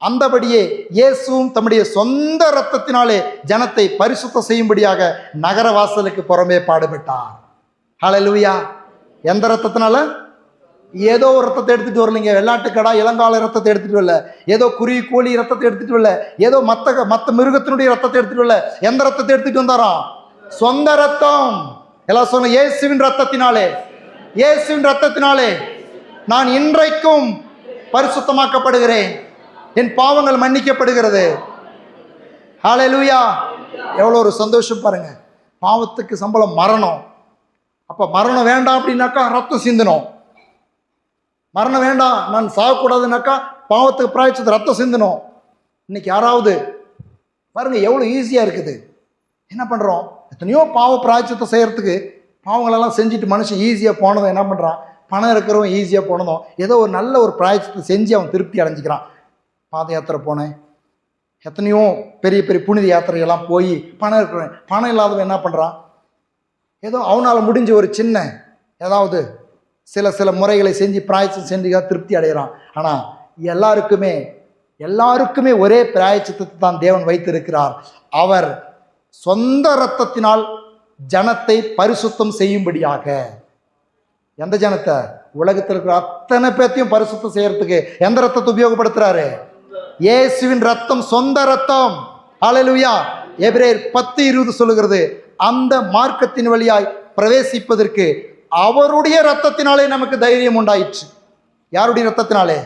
அந்தபடியே இயேசுவும் தம்முடைய சொந்த இரத்தத்தினாலே ஜனத்தை பரிசுத்தம் செய்யும்படியாக நகர வாசலுக்கு புறமே பாடுபட்டார். ஹல்லேலூயா. எந்த ரத்தத்தினால? ஏதோ ஒரு ரத்தத்தை எடுத்துட்டு வரலைங்க. வெள்ளாட்டு கடா, இளங்கால ரத்தத்தை எடுத்துட்டு வரல. ஏதோ குருவி கோழி ரத்தத்தை எடுத்துட்டு வரல. ஏதோ மற்ற மிருகத்தினுடைய ரத்தத்தை எடுத்துட்டு வரல. எந்த ரத்தத்தை எடுத்துட்டு வந்தாராம்? சொந்த ரத்தம். எல்லாம் சொன்ன, இயேசுவின் ரத்தத்தினாலே, இயேசுவின் ரத்தத்தினாலே நான் இன்றைக்கும் பரிசுத்தமாக்கப்படுகிறேன், என் பாவங்கள் மன்னிக்கப்படுகிறது. ஹல்லேலூயா. எவ்வளோ ஒரு சந்தோஷம் பாருங்க. பாவத்துக்கு சம்பளம் மரணம். அப்ப மரணம் வேண்டாம் அப்படின்னாக்கா ரத்தம் சிந்தணும். மரணம் வேண்டாம், நான் சாகக்கூடாதுனாக்கா பாவத்துக்கு பிராயச்சித்த ரத்தம் சிந்தணும். இன்னைக்கு யாராவது பாருங்க எவ்வளோ ஈஸியா இருக்குது. என்ன பண்ணுறோம்? எத்தனையோ பாவ பிராய்ச்சித்தை செய்கிறதுக்கு பாவங்களெல்லாம் செஞ்சுட்டு மனுஷன் ஈஸியாக போனதும் என்ன பண்ணுறான்? பணம் இருக்கிறவன் ஈஸியாக போனதும் ஏதோ ஒரு நல்ல ஒரு பிராய்ச்சித்தை செஞ்சு அவன் திருப்தி அடைஞ்சிக்கிறான். பாத யாத்திரை போனேன், எத்தனையோ பெரிய பெரிய புனித யாத்திரையெல்லாம் போய் பணம் இருக்கிறவன், பணம் இல்லாதவன் என்ன பண்ணுறான்? ஏதோ அவனால் முடிஞ்ச ஒரு சின்ன ஏதாவது சில முறைகளை செஞ்சு பிராய்ச்சித்தம் செஞ்சு திருப்தி அடைகிறான். ஆனால் எல்லாருக்குமே ஒரே பிராயச்சித்தத்தை தான் தேவன் வைத்திருக்கிறார். அவர் சொந்த இரத்தத்தினால் ஜனத்தை பரிசுத்தம் செய்யும்படியாக. எந்த ஜனத்தை? உலகத்தில் இருக்கிற அத்தனை பேர்த்தையும் பரிசுத்தம் செய்யறதுக்கு எந்த ரத்தத்தை உபயோகப்படுத்துறாரு? இயேசுவின் ரத்தம், சொந்த ரத்தம். ஹல்லேலூயா. எபிரேயர் 10:20 சொல்லுகிறது, அந்த மார்க்கத்தின் வழியாய் பிரவேசிப்பதற்கு அவருடைய ரத்தத்தினாலே நமக்கு தைரியம் உண்டாயிற்று. யாருடைய ரத்தத்தினாலே?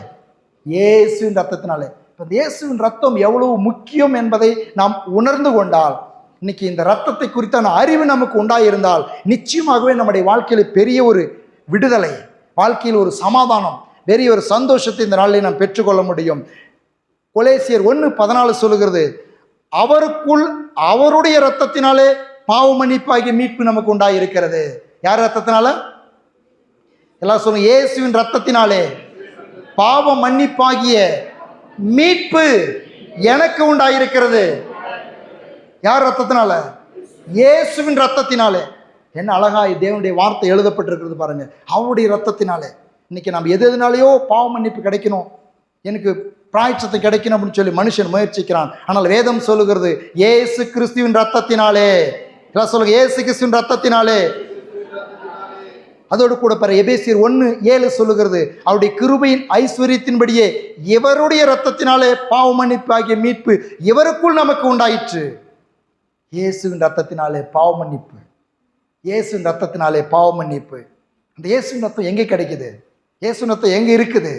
இயேசுவின் ரத்தத்தினாலே. இப்போ இயேசுவின் ரத்தம் எவ்வளவு முக்கியம் என்பதை நாம் உணர்ந்து கொண்டால், இன்னைக்கு இந்த ரத்தத்தை குறித்தான அறிவு நமக்கு உண்டாயிருந்தால், நிச்சயமாகவே நம்முடைய வாழ்க்கையில் பெரிய ஒரு விடுதலை, வாழ்க்கையில் ஒரு சமாதானம், பெரிய ஒரு சந்தோஷத்தை இந்த நாளில் நாம் பெற்றுக்கொள்ள முடியும். கொலேசியர் 1:14 சொல்லுகிறது, அவருக்குள் அவருடைய ரத்தத்தினாலே பாவ மன்னிப்பாகிய மீட்பு நமக்கு உண்டாயிருக்கிறது. யார் ரத்தத்தினால? எல்லாம் சொல்லுங்க, இயேசுவின் ரத்தத்தினாலே பாவ மன்னிப்பாகிய மீட்பு எனக்கு உண்டாயிருக்கிறது. யார் ரத்தத்தினால? இயேசுவின் ரத்தத்தினாலே. என்ன அழகாய் தேவனுடைய வார்த்தை எழுதப்பட்டிருக்கிறது பாருங்க. அவருடைய ரத்தத்தினாலே. இன்னைக்கு நம்ம எதுனாலேயோ பாவ மன்னிப்பு கிடைக்கணும், எனக்கு பிராயச்சித்தம் கிடைக்கணும் அப்படின்னு சொல்லி மனுஷன் முயற்சிக்கிறான். ஆனால் வேதம் சொல்லுகிறது, இயேசு கிறிஸ்துவின் ரத்தத்தினாலே. எல்லாம் சொல்லுங்க, இயேசு கிறிஸ்துவின் ரத்தத்தினாலே. அதோடு கூட பாரு, எபேசியர் 1:7 சொல்லுகிறது, அவருடைய கிருபையின் ஐஸ்வர்யத்தின்படியே இவருடைய ரத்தத்தினாலே பாவ மன்னிப்பு ஆகிய மீட்பு இவருக்குள் நமக்கு உண்டாயிற்று. இயேசுவின் ரத்தத்தினாலே பாவ மன்னிப்பு, இயேசுவின் ரத்தத்தினாலே பாவ மன்னிப்பு. அந்த இயேசுவின் ரத்தம் எங்கே கிடைக்குது? இயேசுவின் ரத்தம் எங்கே இருக்குது?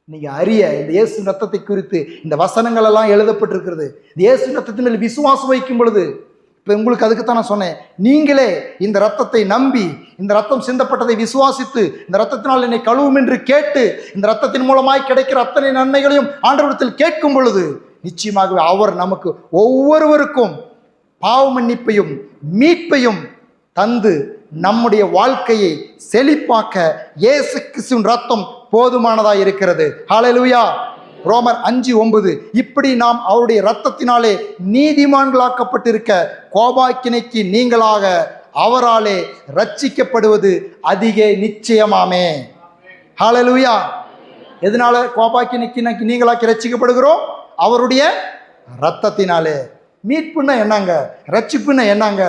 நீங்கள் அறிய இந்த இயேசுவின் ரத்தத்தை குறித்து இந்த வசனங்கள் எல்லாம் எழுதப்பட்டிருக்கிறது. இந்த இயேசுவின் ரத்தத்தின் மேல் விசுவாசம் வைக்கும் பொழுது, இப்போ உங்களுக்கு அதுக்குத்தான் நான் சொன்னேன், நீங்களே இந்த ரத்தத்தை நம்பி, இந்த ரத்தம் சிந்தப்பட்டதை விசுவாசித்து, இந்த ரத்தத்தினால் என்னை கழுவும் என்று கேட்டு, இந்த ரத்தத்தின் மூலமாய் கிடைக்கிற அத்தனை நன்மைகளையும் ஆண்டவரிடத்தில் கேட்கும் பொழுது, நிச்சயமாகவே அவர் நமக்கு ஒவ்வொருவருக்கும் பாவ மன்னிப்பையும் மீட்பையும் தந்து நம்முடைய வாழ்க்கையை செழிப்பாக்க இயேசு கிறிஸ்துவின் ரத்தம் போதுமானதாக இருக்கிறது. ஹல்லேலூயா. ரோமர் 5:9, இப்படி நாம் அவருடைய இரத்தத்தினாலே நீதிமான்களாக்கப்பட்டிருக்க கோபாக்கினைக்கு நீங்களாக அவராலே ரட்சிக்கப்படுவது அதிக நிச்சயமாமே. ஹல்லேலூயா. எதனால கோபாக்கினைக்கு நீங்களாக்கி ரட்சிக்கப்படுகிறோம்? அவருடைய இரத்தத்தினாலே. மீட்புன்னா என்னங்க? ரட்சிப்புன்னா என்னங்க?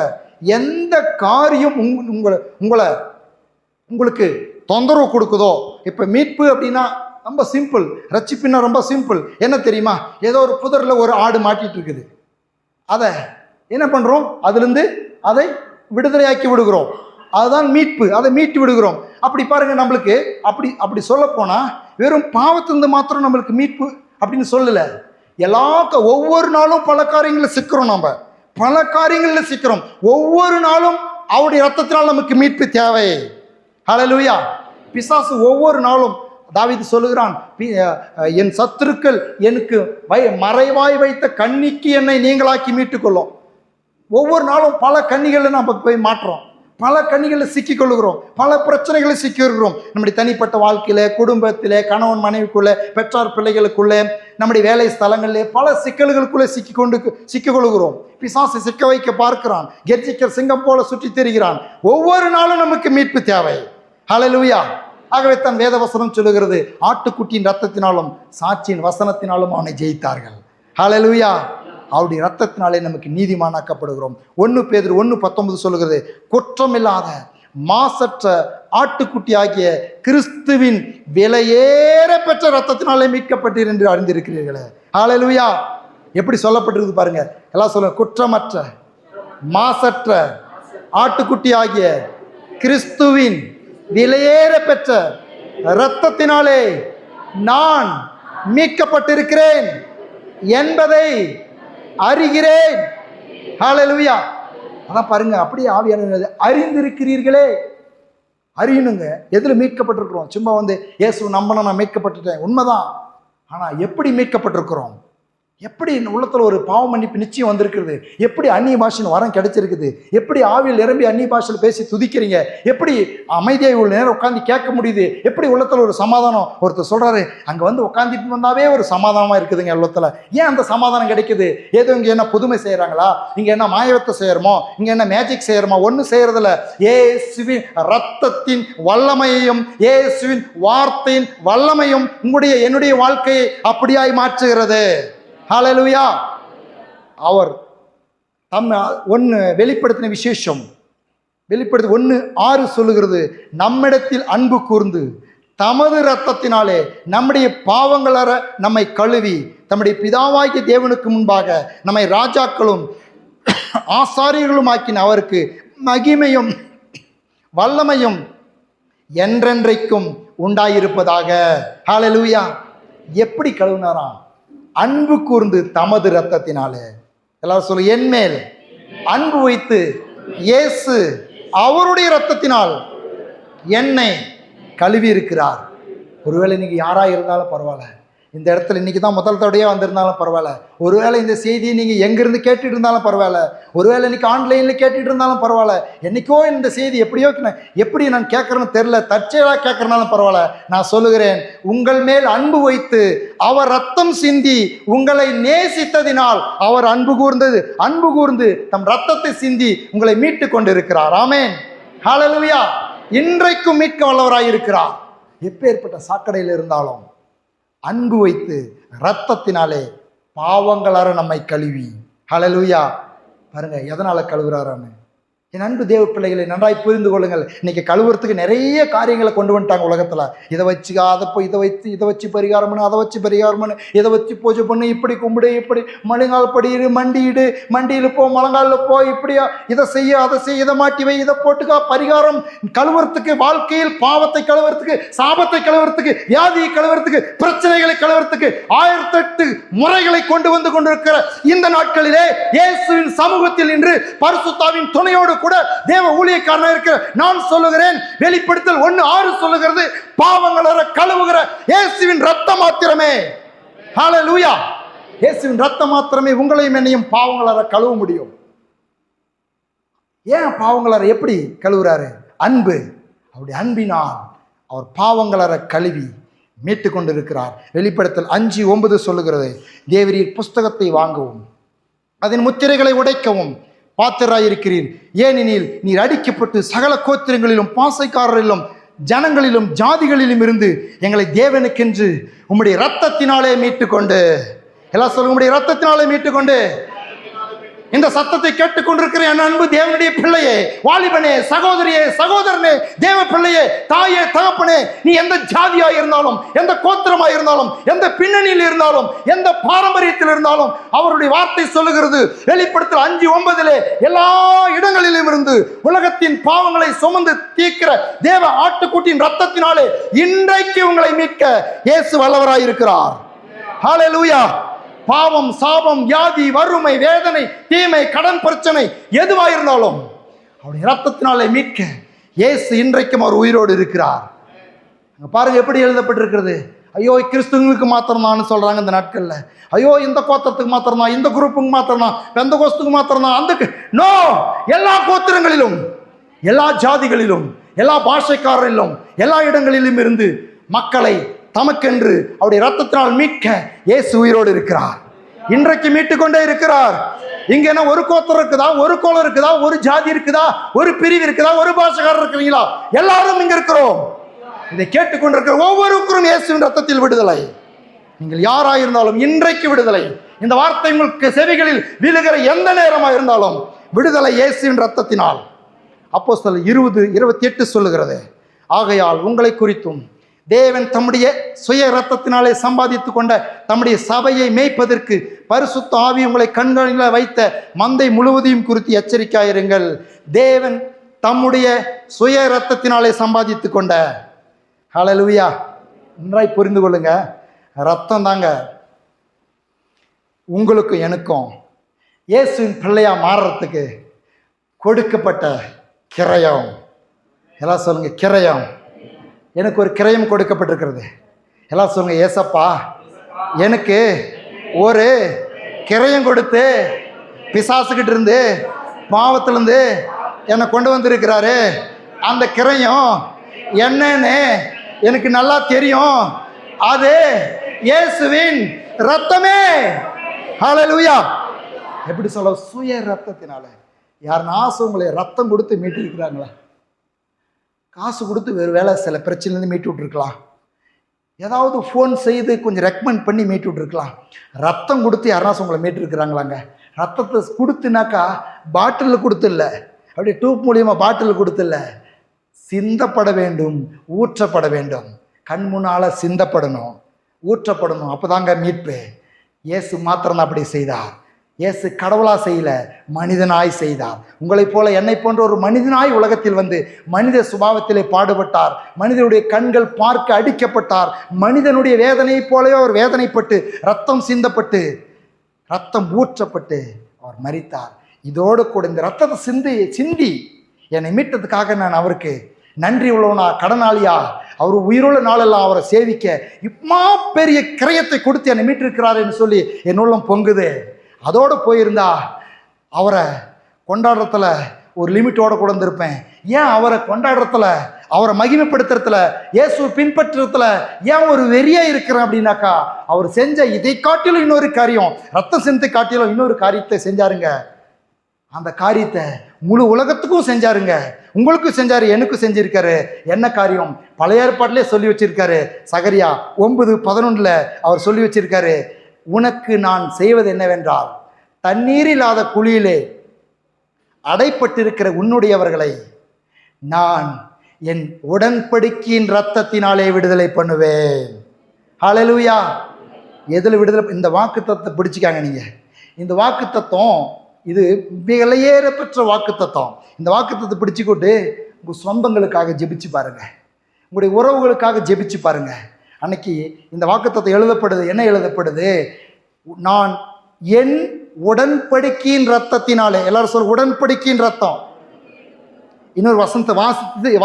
எந்த காரியம் உங்களுக்கு தொந்தரவு கொடுக்குதோ, இப்போ மீட்பு அப்படின்னா ரொம்ப சிம்பிள், ரட்சிப்புன்னா ரொம்ப சிம்பிள். என்ன தெரியுமா? ஏதோ ஒரு புதரில் ஒரு ஆடு மாட்டிட்டு இருக்குது, அதை என்ன பண்ணுறோம்? அதுலேருந்து அதை விடுதலையாக்கி விடுகிறோம். அதுதான் மீட்பு. அதை மீட்டு விடுகிறோம். அப்படி பாருங்க, நம்மளுக்கு அப்படி சொல்ல போனால் வெறும் பாவத்திலிருந்து மாத்திரம் நம்மளுக்கு மீட்பு அப்படின்னு சொல்லலை. ஒவ்வொரு நாளும் பல காரியங்களில் சிக்கிறோம், நம்ம பல காரியங்களில் சிக்கிறோம். ஒவ்வொரு நாளும் அவருடைய ரத்தத்தினால் நமக்கு மீட்பு தேவை. ஹல்லேலூயா. பிசாசு ஒவ்வொரு நாளும், தாவீது சொல்லுகிறான், என் சத்துருக்கள் எனக்கு மறைவாய் வைத்த கண்ணிக்கு என்னை நீங்களாக்கி மீட்டுக்கொள்ளும். ஒவ்வொரு நாளும் பல கண்ணிகளில் நம்ம போய் மாற்றோம், பல கண்ணிகளில் சிக்கிக்கொள்கிறோம், பல பிரச்சனைகளை சிக்கியிருக்கிறோம். நம்முடைய தனிப்பட்ட வாழ்க்கையில, குடும்பத்திலே, கணவன் மனைவிக்குள்ளே, பெற்றார் பிள்ளைகளுக்குள்ளே, நம்முடைய வேலை ஸ்தலங்களிலே பல சிக்கல்களுக்குள்ளே சிக்கிக்கொள்கிறோம். பிசாசை சிக்க வைக்க பார்க்கிறான், கெர்ச்சிக்கிற சிங்கம் போல சுற்றி திரிகிறான். ஒவ்வொரு நாளும் நமக்கு மீட்பு தேவை. ஹல்லேலூயா. ஆகவே தன் வேத வசனம் சொல்லுகிறது, ஆட்டுக்குட்டியின் ரத்தத்தினாலும் சாட்சியின் வசனத்தினாலும் அவனை ஜெயித்தார்கள். ஹல்லேலூயா. அவருடைய ரத்தத்தினாலே நமக்கு நீதிமானாக்கப்படுகிறோம். 1 பேதுரு 1:19 சொல்லுகிறது, குற்றமில்லாத மாசற்ற ஆட்டுக்குட்டி ஆகிய கிறிஸ்துவின் விலையேற பெற்ற ரத்தத்தினாலே மீட்கப்பட்டீர் என்று அறிந்திருக்கிறீர்களே. ஹல்லேலூயா. எப்படி சொல்லப்பட்டிருக்கு பாருங்க. எல்லாம் சொல்லுங்க, குற்றமற்ற மாசற்ற ஆட்டுக்குட்டி ஆகிய கிறிஸ்துவின் விலையேற பெற்ற இரத்தத்தினாலே நான் மீட்கப்பட்டிருக்கிறேன் என்பதை அறிகிறேன். ஹல்லேலூயா. அதான் பாருங்க, அப்படியே ஆவியானவர் அறிந்திருக்கிறீர்களே. அறியணுங்க, எதுல மீட்கப்பட்டிருக்கிறோம். சும்மா இயேசு நம்பணும், நான் மீட்கப்பட்டுட்டேன், உண்மைதான். ஆனா எப்படி மீட்கப்பட்டிருக்கிறோம்? எப்படி உள்ளத்துல ஒரு பாவ மன்னிப்பு நிச்சயம் வந்திருக்கிறது, எப்படி அந்நிய பாஷையின் வரம் கிடைச்சிருக்குது, எப்படி ஆவியில் நிரம்பி அந்நிய பாஷையில் பேசி துதிக்கிறீங்க, எப்படி அமைதியாக இவ்வளோ நேரம் உட்காந்து கேட்க முடியுது, எப்படி உள்ளத்துல ஒரு சமாதானம். ஒருத்தர் சொல்றாரு, அங்கே வந்து உட்காந்துட்டு வந்தாவே ஒரு சமாதானமாக இருக்குதுங்க உள்ளத்துல. ஏன் அந்த சமாதானம் கிடைக்குது? ஏதோ இங்கே என்ன புதுமை செய்கிறாங்களா, இங்கே என்ன மாயவத்தை செய்யறோமோ, இங்கே என்ன மேஜிக் செய்யறோமோ? ஒன்றும் செய்யறதில்ல. இயேசுவின் ரத்தத்தின் வல்லமையையும் இயேசுவின் வார்த்தையின் வல்லமையும் உங்களுடைய என்னுடைய வாழ்க்கையை அப்படியாய் மாற்றுகிறது. ஹல்லேலூயா. அவர் ஒன்று வெளிப்படுத்தின விசேஷம், வெளிப்படுத்தி 1:6 சொல்லுகிறது, நம்மிடத்தில் அன்பு கூர்ந்து தமது இரத்தத்தினாலே நம்முடைய பாவங்களற நம்மை கழுவி தம்முடைய பிதாவாகிய தேவனுக்கு முன்பாக நம்மை ராஜாக்களும் ஆசாரியர்களும் ஆக்கின அவருக்கு மகிமையும் வல்லமையும் என்றென்றைக்கும் உண்டாயிருப்பதாக. ஹல்லேலூயா. எப்படி கழுவினாராம்? அன்பு கூர்ந்து தமது இரத்தத்தினாலே. எல்லாரும் சொல்லு, என்மேல் அன்பு வைத்து இயேசு அவருடைய இரத்தத்தினால் என்னை கழுவி இருக்கிறார். ஒருவேளை இன்னைக்கு யாரா இருந்தாலும் பரவாயில்ல, இந்த இடத்துல இன்னைக்கு தான் முதல் தடையாக வந்திருந்தாலும் பரவாயில்ல, ஒருவேளை இந்த செய்தியை நீங்கள் எங்கேருந்து கேட்டுட்டு இருந்தாலும் பரவாயில்ல, ஒருவேளை இன்னைக்கு ஆன்லைனில் கேட்டுட்டு இருந்தாலும் பரவாயில்ல, என்னைக்கோ இந்த செய்தி எப்படி நான் கேட்குறேன்னு தெரில, தற்செயலாக கேட்குறனாலும் பரவாயில்ல, நான் சொல்லுகிறேன், உங்கள் மேல் அன்பு வைத்து அவர் ரத்தம் சிந்தி உங்களை நேசித்ததினால் அவர் அன்பு கூர்ந்து தம் ரத்தத்தை சிந்தி உங்களை மீட்டு கொண்டு இருக்கிறார். ஆமென். ஹல்லேலூயா. இன்றைக்கும் மீட்க வல்லவராய் இருக்கிறார். எப்பேற்பட்ட சாக்கடையில் இருந்தாலும் அன்பு வைத்து இரத்தத்தினாலே பாவங்களற நம்மை கழுவி. ஹல்லேலூயா. பாருங்க எதனால கழுவுறாரான்னு. என் அன்பு தேவ பிள்ளைகளை நன்றாய் புரிந்து கொள்ளுங்கள். இன்னைக்கு கழுவுறதுக்கு நிறைய காரியங்களை கொண்டு வந்துட்டாங்க உலகத்துல. இதை வச்சு இதை வச்சு பரிகாரம் பண்ணு, அதை வச்சு பரிகாரம் பண்ணு, இதை வச்சு பூஜை பண்ணு, இப்படி கும்பிடு, இப்படி மழுங்கால் படியிடு, மண்டியில் போ, முழங்காலில் போ, இப்படியா இதை செய்ய, அதை செய்ய, இதை மாட்டி வை, இதை போட்டுக்கா. பரிகாரம் கழுவுறதுக்கு, வாழ்க்கையில் பாவத்தை கழுவுறதுக்கு, சாபத்தை கழுவுறதுக்கு, வியாதியை கழுவுறதுக்கு, பிரச்சனைகளை கழுவுறதுக்கு 1008 முறைகளை கொண்டு வந்து கொண்டிருக்கிற இந்த நாட்களிலே இயேசுவின் சமூகத்தில் நின்று பரிசுத்தாவின் துணையோடு கூட தேவ ஊழியக்காரனாக இருக்கிற நான் சொல்லுகிறேன், வெளிப்படுத்தல் 1:6 சொல்லுகிறது, பாவங்களற கழுவுகிற இயேசுவின் ரத்தம் மாத்திரமே. ஹல்லேலூயா. இயேசுவின் ரத்தம் மாத்திரமே உங்களையும் என்னையும் பாவங்களற கழுவ முடியும். ஏன் பாவங்களற எப்படி கழுவுறாரு? அன்பு. அவருடைய அன்பினால் அவர் பாவங்களற கழுவி மீட்டு கொண்டிருக்கிறார். வெளிப்படுத்தல் 5:9 சொல்லுகிறது, தேவரீர் புஸ்தகத்தை வாங்கவும் அதன் முத்திரைகளை உடைக்கவும் பாத்திராயிருக்கிறீர். ஏனெனில் நீர் அடிக்கப்பட்டு சகல கோத்திரங்களிலும் பாசைக்காரரிலும் ஜனங்களிலும் ஜாதிகளிலும் இருந்து எங்களை தேவனுக்கென்று உம்முடைய இரத்தத்தினாலே மீட்டுக்கொண்டு, எல்லாம் சொல்லுங்க, உம்முடைய இரத்தத்தினாலே மீட்டுக்கொண்டு. இந்த சத்தத்தை கேட்டுக்கொண்டிருக்கிற என் அன்பு தேவனுடைய பிள்ளையே, வாலிபனே, சகோதரியே, சகோதரனே, தேவ பிள்ளையே, தாயே, தகப்பனே, நீ எந்த ஜாதியாக இருந்தாலும், எந்த கோத்திரமாக இருந்தாலும், எந்த பின்னணியில் இருந்தாலும், எந்த பாரம்பரியத்தில் இருந்தாலும், அவருடைய வார்த்தை சொல்லுகிறது, வெளிப்படுத்தல் 5:9 எல்லா இடங்களிலும் இருந்து உலகத்தின் பாவங்களை சுமந்து தீர்க்கிற தேவ ஆட்டுக்குட்டியின் ரத்தத்தினாலே இன்றைக்கு உங்களை மீட்க இயேசு வல்லவராய் இருக்கிறார். ஹல்லேலூயா. பாவம், சாபம், வியாதி, வறுமை, வேதனை, தீமை, கடன் பிரச்சனை எதுவாயிருந்தாலும் அவருடைய இரத்தத்தினாலே மீட்க இயேசு இன்றைக்கும் அவர் உயிரோடு இருக்கிறார். பாருங்க எப்படி எழுதப்பட்டிருக்கிறது. ஐயோ கிறிஸ்துவங்களுக்கு மாத்திரம்தான் சொல்றாங்க இந்த நாட்கள்ல. ஐயோ இந்த கோத்திரத்துக்கு மாத்திரம்தான், இந்த குரூப்புக்கு மாத்திரம்தான், எந்த கோஸ்துக்கு மாத்திரம்தான், அந்த நோ, எல்லா கோத்திரங்களிலும், எல்லா ஜாதிகளிலும், எல்லா பாஷைக்காரரிலும், எல்லா இடங்களிலும் இருந்து மக்களை தமக்கென்று அவருடைய ரத்தத்தினால் மீட்க இயேசு உயிரோடு இருக்கிறார். இன்றைக்கு மீட்டுக்கொண்டே இருக்கிறார். இங்க என்ன ஒரு கோத்திரம் இருக்குதா, ஒரு கோலம் இருக்குதா, ஒரு ஜாதி இருக்குதா, ஒரு பிரிவு இருக்குதா, ஒரு பாஷைக்காரர் இருக்கிறீங்களா? எல்லாரும் இங்க இருக்கிறோம். இதை கேட்டுக்கொண்டிருக்கிற ஒவ்வொருவருக்கும் இயேசுவின் ரத்தத்தில் விடுதலை. நீங்கள் யாராயிருந்தாலும் இன்றைக்கு விடுதலை. இந்த வார்த்தை உங்களுக்கு செவிகளில் விழுகிற எந்த நேரமாக இருந்தாலும் விடுதலை இயேசுவின் ரத்தத்தினால். அப்போஸ்தலர் 20:28 சொல்லுகிறது, ஆகையால் உங்களை குறித்தும் தேவன் தம்முடைய சுய இரத்தத்தினாலே சம்பாதித்து கொண்ட தம்முடைய சபையை மேய்ப்பதற்கு பரிசுத்த ஆவி உங்களை கண்களில் வைத்த மந்தை முழுவதையும் குறித்து எச்சரிக்கையாயிருங்கள். தேவன் தம்முடைய சுய இரத்தத்தினாலே சம்பாதித்து கொண்ட, ஹல்லேலூயா, நன்றாய் புரிந்து கொள்ளுங்க, ரத்தம் தாங்க உங்களுக்கும் எனக்கும் இயேசுவின் பிள்ளையா மாறுறதுக்கு கொடுக்கப்பட்ட கிரயம். எல்லாம் சொல்லுங்க, கிரயம். எனக்கு ஒரு கிரயம் கொடுக்கப்பட்டிருக்கிறது. எல்லாம் சொல்லுங்க, ஏசப்பா எனக்கு ஒரு கிரயம் கொடுத்து பிசாசுகிட்ட இருந்து பாவத்திலிருந்து என்னை கொண்டு வந்திருக்கிறாரு. அந்த கிரயம் என்னன்னு எனக்கு நல்லா தெரியும். அது இயேசுவின் ரத்தமே. ஹல்லேலூயா. எப்படி சொல்ல? சுய ரத்தத்தினால. யார் நாசம் உங்களை ரத்தம் கொடுத்து மீட்டு இருக்கிறாங்களா? காசு கொடுத்து வேறு வேலை சில பிரச்சனைலேருந்து மீட்டு விட்டுருக்கலாம். ஏதாவது ஃபோன் செய்து கொஞ்சம் ரெக்கமெண்ட் பண்ணி மீட்டு விட்டுருக்கலாம். ரத்தம் கொடுத்து யாருனாச்சும் உங்களை மீட்டு இருக்கிறாங்களாங்க? ரத்தத்தை கொடுத்துனாக்கா பாட்டிலில் கொடுத்து இல்லை, அப்படியே டியூப் மூலியமாக பாட்டில் கொடுத்து இல்லை, சிந்தப்பட வேண்டும், ஊற்றப்பட வேண்டும். கண் முன்னால் சிந்தப்படணும், ஊற்றப்படணும். அப்போ தாங்க மீட்பு. இயேசு மாத்திரம் அப்படி செய்தார். இயேசு கடவுளா செய்யல, மனிதனாய் செய்தார். உங்களைப் போல என்னை போன்ற ஒரு மனிதனாய் உலகத்தில் வந்து மனித சுபாவத்திலே பாடுபட்டார். மனிதனுடைய கண்கள் பார்க்க அடிக்கப்பட்டார். மனிதனுடைய வேதனையைப் போலவே அவர் வேதனைப்பட்டு ரத்தம் சிந்தப்பட்டு ரத்தம் ஊற்றப்பட்டு அவர் மரித்தார். இதோடு கூட இந்த ரத்தத்தை சிந்தி என்னை மீட்டதுக்காக நான் அவருக்கு நன்றி உள்ளவனா, கடனாளியா, அவர் உயிருள்ள நாளெல்லாம் அவரை சேவிக்க இம்மா பெரிய கிரயத்தை கொடுத்து என்னை மீட்டிருக்கிறார் என்று சொல்லி என் உள்ளம் பொங்குது. அதோடு போயிருந்தா அவரை கொண்டாடுறதுல ஒரு லிமிட்டோடு கூட இருந்திருப்பேன். ஏன் அவரை கொண்டாடுறதுல, அவரை மகிமைப்படுத்துறதுல, இயேசுவை பின்பற்றுறதுல ஏன் ஒரு வெறியா இருக்கிறேன் அப்படின்னாக்கா, அவர் செஞ்ச இதை காட்டிலும் இன்னொரு காரியம், ரத்தம் சிந்தை காட்டிலும் இன்னொரு காரியத்தை செஞ்சாருங்க. அந்த காரியத்தை முழு உலகத்துக்கும் செஞ்சாருங்க. உங்களுக்கும் செஞ்சாரு, எனக்கும் செஞ்சிருக்காரு. என்ன காரியம்? பழைய ஏற்பாட்டிலே சொல்லி வச்சிருக்காரு. சகரியா 9:11 அவர் சொல்லி வச்சிருக்காரு, உனக்கு நான் செய்வது என்னவென்றால், தண்ணீர் இல்லாத குழியிலே அடைப்பட்டிருக்கிற உன்னுடையவர்களை நான் என் உடன்படிக்கையின் இரத்தத்தினாலே விடுதலை பண்ணுவேன். ஹல்லேலூயா. எதில் விடுதலை? இந்த வாக்கு தத்துவத்தை பிடிச்சிக்காங்க நீங்க. இந்த வாக்கு தத்துவம் இது விலையேற பெற்ற வாக்கு தத்துவம். இந்த வாக்கு தத்துவத்தை பிடிச்சிக்கிட்டு உங்கள் சொந்தங்களுக்காக ஜெபிச்சு பாருங்க, உங்களுடைய உறவுகளுக்காக ஜெபிச்சு பாருங்க. அன்னைக்கு இந்த வாக்கு தத்துவம் எழுதப்படுது. என்ன எழுதப்படுது? நான் என் உடன்படிக்கையின் ரத்தத்தினாலே. எல்லாரும் சொல், உடன்படிக்கையின் ரத்தம். இன்னொரு வசனத்தை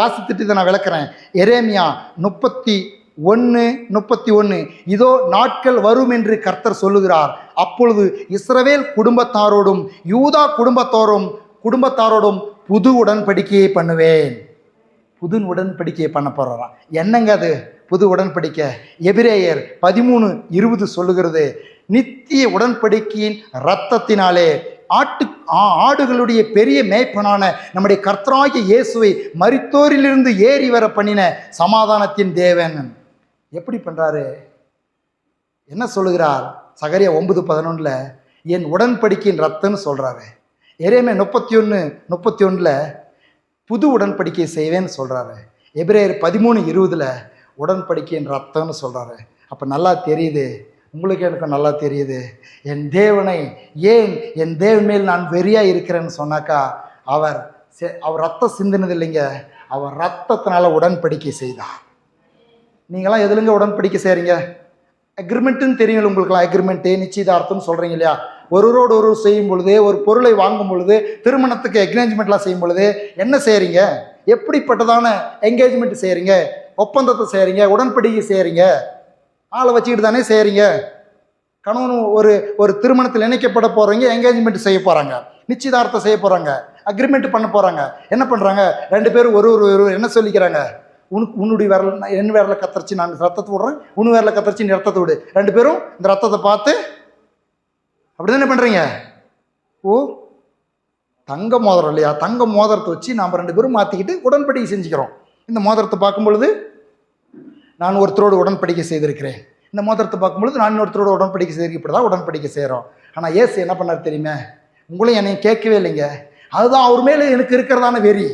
வாசித்துட்டு இதை நான் விளக்குறேன். எரேமியா 31:31 இதோ நாட்கள் வரும் என்று கர்த்தர் சொல்லுகிறார், அப்பொழுது இஸ்ரவேல் குடும்பத்தாரோடும் யூதா குடும்பத்தாரோடும் புது உடன்படிக்கையை பண்ணுவேன். புது உடன்படிக்கையை பண்ண போறாராம். என்னங்க அது புது உடன்படிக்கை? எபிரேயர் 13:20 சொல்லுகிறது, நித்திய உடன்படிக்கையின் இரத்தத்தினாலே ஆடுகளுடைய பெரிய மேய்ப்பனான நம்முடைய கர்த்தராகிய இயேசுவை மரித்தோரிலிருந்து ஏறி வர பண்ணின சமாதானத்தின் தேவன். எப்படி பண்றாரு? என்ன சொல்லுகிறார்? சகரியா 9:11 என் உடன்படிக்கையின் ரத்தம்னு சொல்றாரு. எரேமியா 31:31 புது உடன்படிக்கை செய்வேன்னு சொல்றாரு. எபிரேயர் 13:20 உடன்படிக்கையின் ரத்தம்னு சொல்றாரு. அப்ப நல்லா தெரியுது, உங்களுக்கு எனக்கு நல்லா தெரியுது, என் தேவனை ஏன் என் தேவன் மேல் நான் வெறியா இருக்கிறேன்னு சொன்னாக்கா, அவர் ரத்தம் சிந்தினது இல்லைங்க, அவர் ரத்தத்தினால உடன்படிக்கை செய்தார். நீங்களாம் எதுலங்க உடன்படிக்கை செய்றீங்க? அக்ரிமெண்ட்டுன்னு தெரியும் உங்களுக்குலாம். அக்ரிமெண்ட்டு, நிச்சயதார்த்தம் சொல்கிறீங்க இல்லையா? ஒருவரோடு ஒருவர் செய்யும் பொழுது, ஒரு பொருளை வாங்கும் பொழுது, திருமணத்துக்கு என்கேஜ்மெண்ட்லாம் செய்யும் பொழுது என்ன செய்கிறீங்க? எப்படிப்பட்டதான என்கேஜ்மெண்ட் செய்கிறீங்க? ஒப்பந்தத்தை செய்கிறீங்க, உடன்படிக்கை செய்கிறீங்க, ஆளை வச்சுக்கிட்டு தானே செய்கிறீங்க. கணவன் ஒரு திருமணத்தில் இணைக்கப்பட போகிறவங்க என்கேஜ்மெண்ட் செய்ய போகிறாங்க, நிச்சயதார்த்தம் செய்ய போகிறாங்க, அக்ரிமெண்ட் பண்ண போகிறாங்க. என்ன பண்ணுறாங்க? ரெண்டு பேரும் ஒரு என்ன சொல்லிக்கிறாங்க? உன்னுடைய விரல் என் விரலை கத்தரிச்சு நான் ரத்தத்தை விடுறேன், உன் விரலை கத்தரிச்சு நீ ரத்தத்தை விடு. ரெண்டு பேரும் இந்த ரத்தத்தை பார்த்து அப்படி தானே பண்ணுறீங்க. ஓ, தங்க மோதிரம் இல்லையா? தங்க மோதிரத்தை வச்சு நாம் ரெண்டு பேரும் மாற்றிக்கிட்டு உடன்படிக்கை செஞ்சுக்கிறோம். இந்த மோதிரத்தை பார்க்கும் பொழுது நான் ஒருத்தரோடு உடன்படிக்கை செய்திருக்கிறேன், இந்த மோதிரத்தை பார்க்கும்பொழுது நான் இன்னொருத்தரோட உடன்படிக்கை செய்திருக்கேன். இப்படி தான் உடன்படிக்கை செய்கிறோம். ஆனால் இயேசு என்ன பண்ணார் தெரியுமா? உங்களையும் என்னையும் கேட்கவே இல்லைங்க. அதுதான் அவர் மேலே எனக்கு இருக்கிறதான வெறி,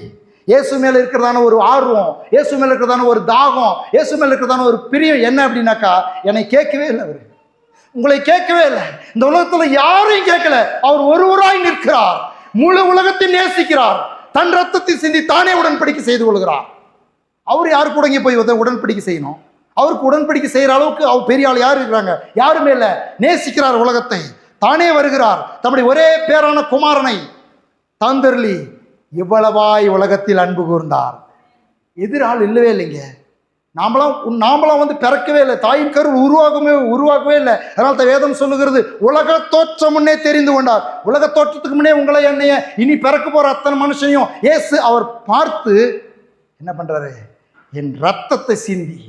இயேசு மேலே இருக்கிறதான ஒரு ஆர்வம், இயேசு மேலே இருக்கிறதான ஒரு தாகம், இயேசு மேலே இருக்கிறதான ஒரு பிரியம். என்ன அப்படின்னாக்கா, என்னை கேட்கவே இல்லை, அவர் உங்களை கேட்கவே இல்லை. இந்த உலகத்தில் யாரையும் கேட்கல. அவர் ஒருவராய் நிற்கிறார், முழு உலகத்தை நேசிக்கிறார், தன் ரத்தத்தை சிந்தி தானே உடன்படிக்கை செய்து கொள்கிறார். அவர் யாரு கூட இங்கே போய் உடன்படிக்கை செய்யணும்? அவருக்கு உடன்படிக்கை செய்கிற அளவுக்கு அவர் பெரிய ஆள் யார் இருக்கிறாங்க? யாருமே இல்லை. நேசிக்கிறார் உலகத்தை, தானே வருகிறார், தம்முடைய ஒரே பேரான குமாரனை தந்தருளி இவ்வளவாய் உலகத்தில் அன்பு கூர்ந்தார். எதிரால் இல்லவே இல்லைங்க. நாமளாம் வந்து பிறக்கவே இல்லை, தாயின் கரு உருவாகவே இல்லை. அதனால தான் வேதம் சொல்லுகிறது, உலக தோற்றம் முன்னே தெரிந்து கொண்டார். உலக தோற்றத்துக்கு முன்னே உங்களை என்னைய இனி பிறக்க போற அத்தனை மனுஷனையும் இயேசு அவர் பார்த்து என்ன பண்றாரு? என் ரத்தத்தை சிந்தி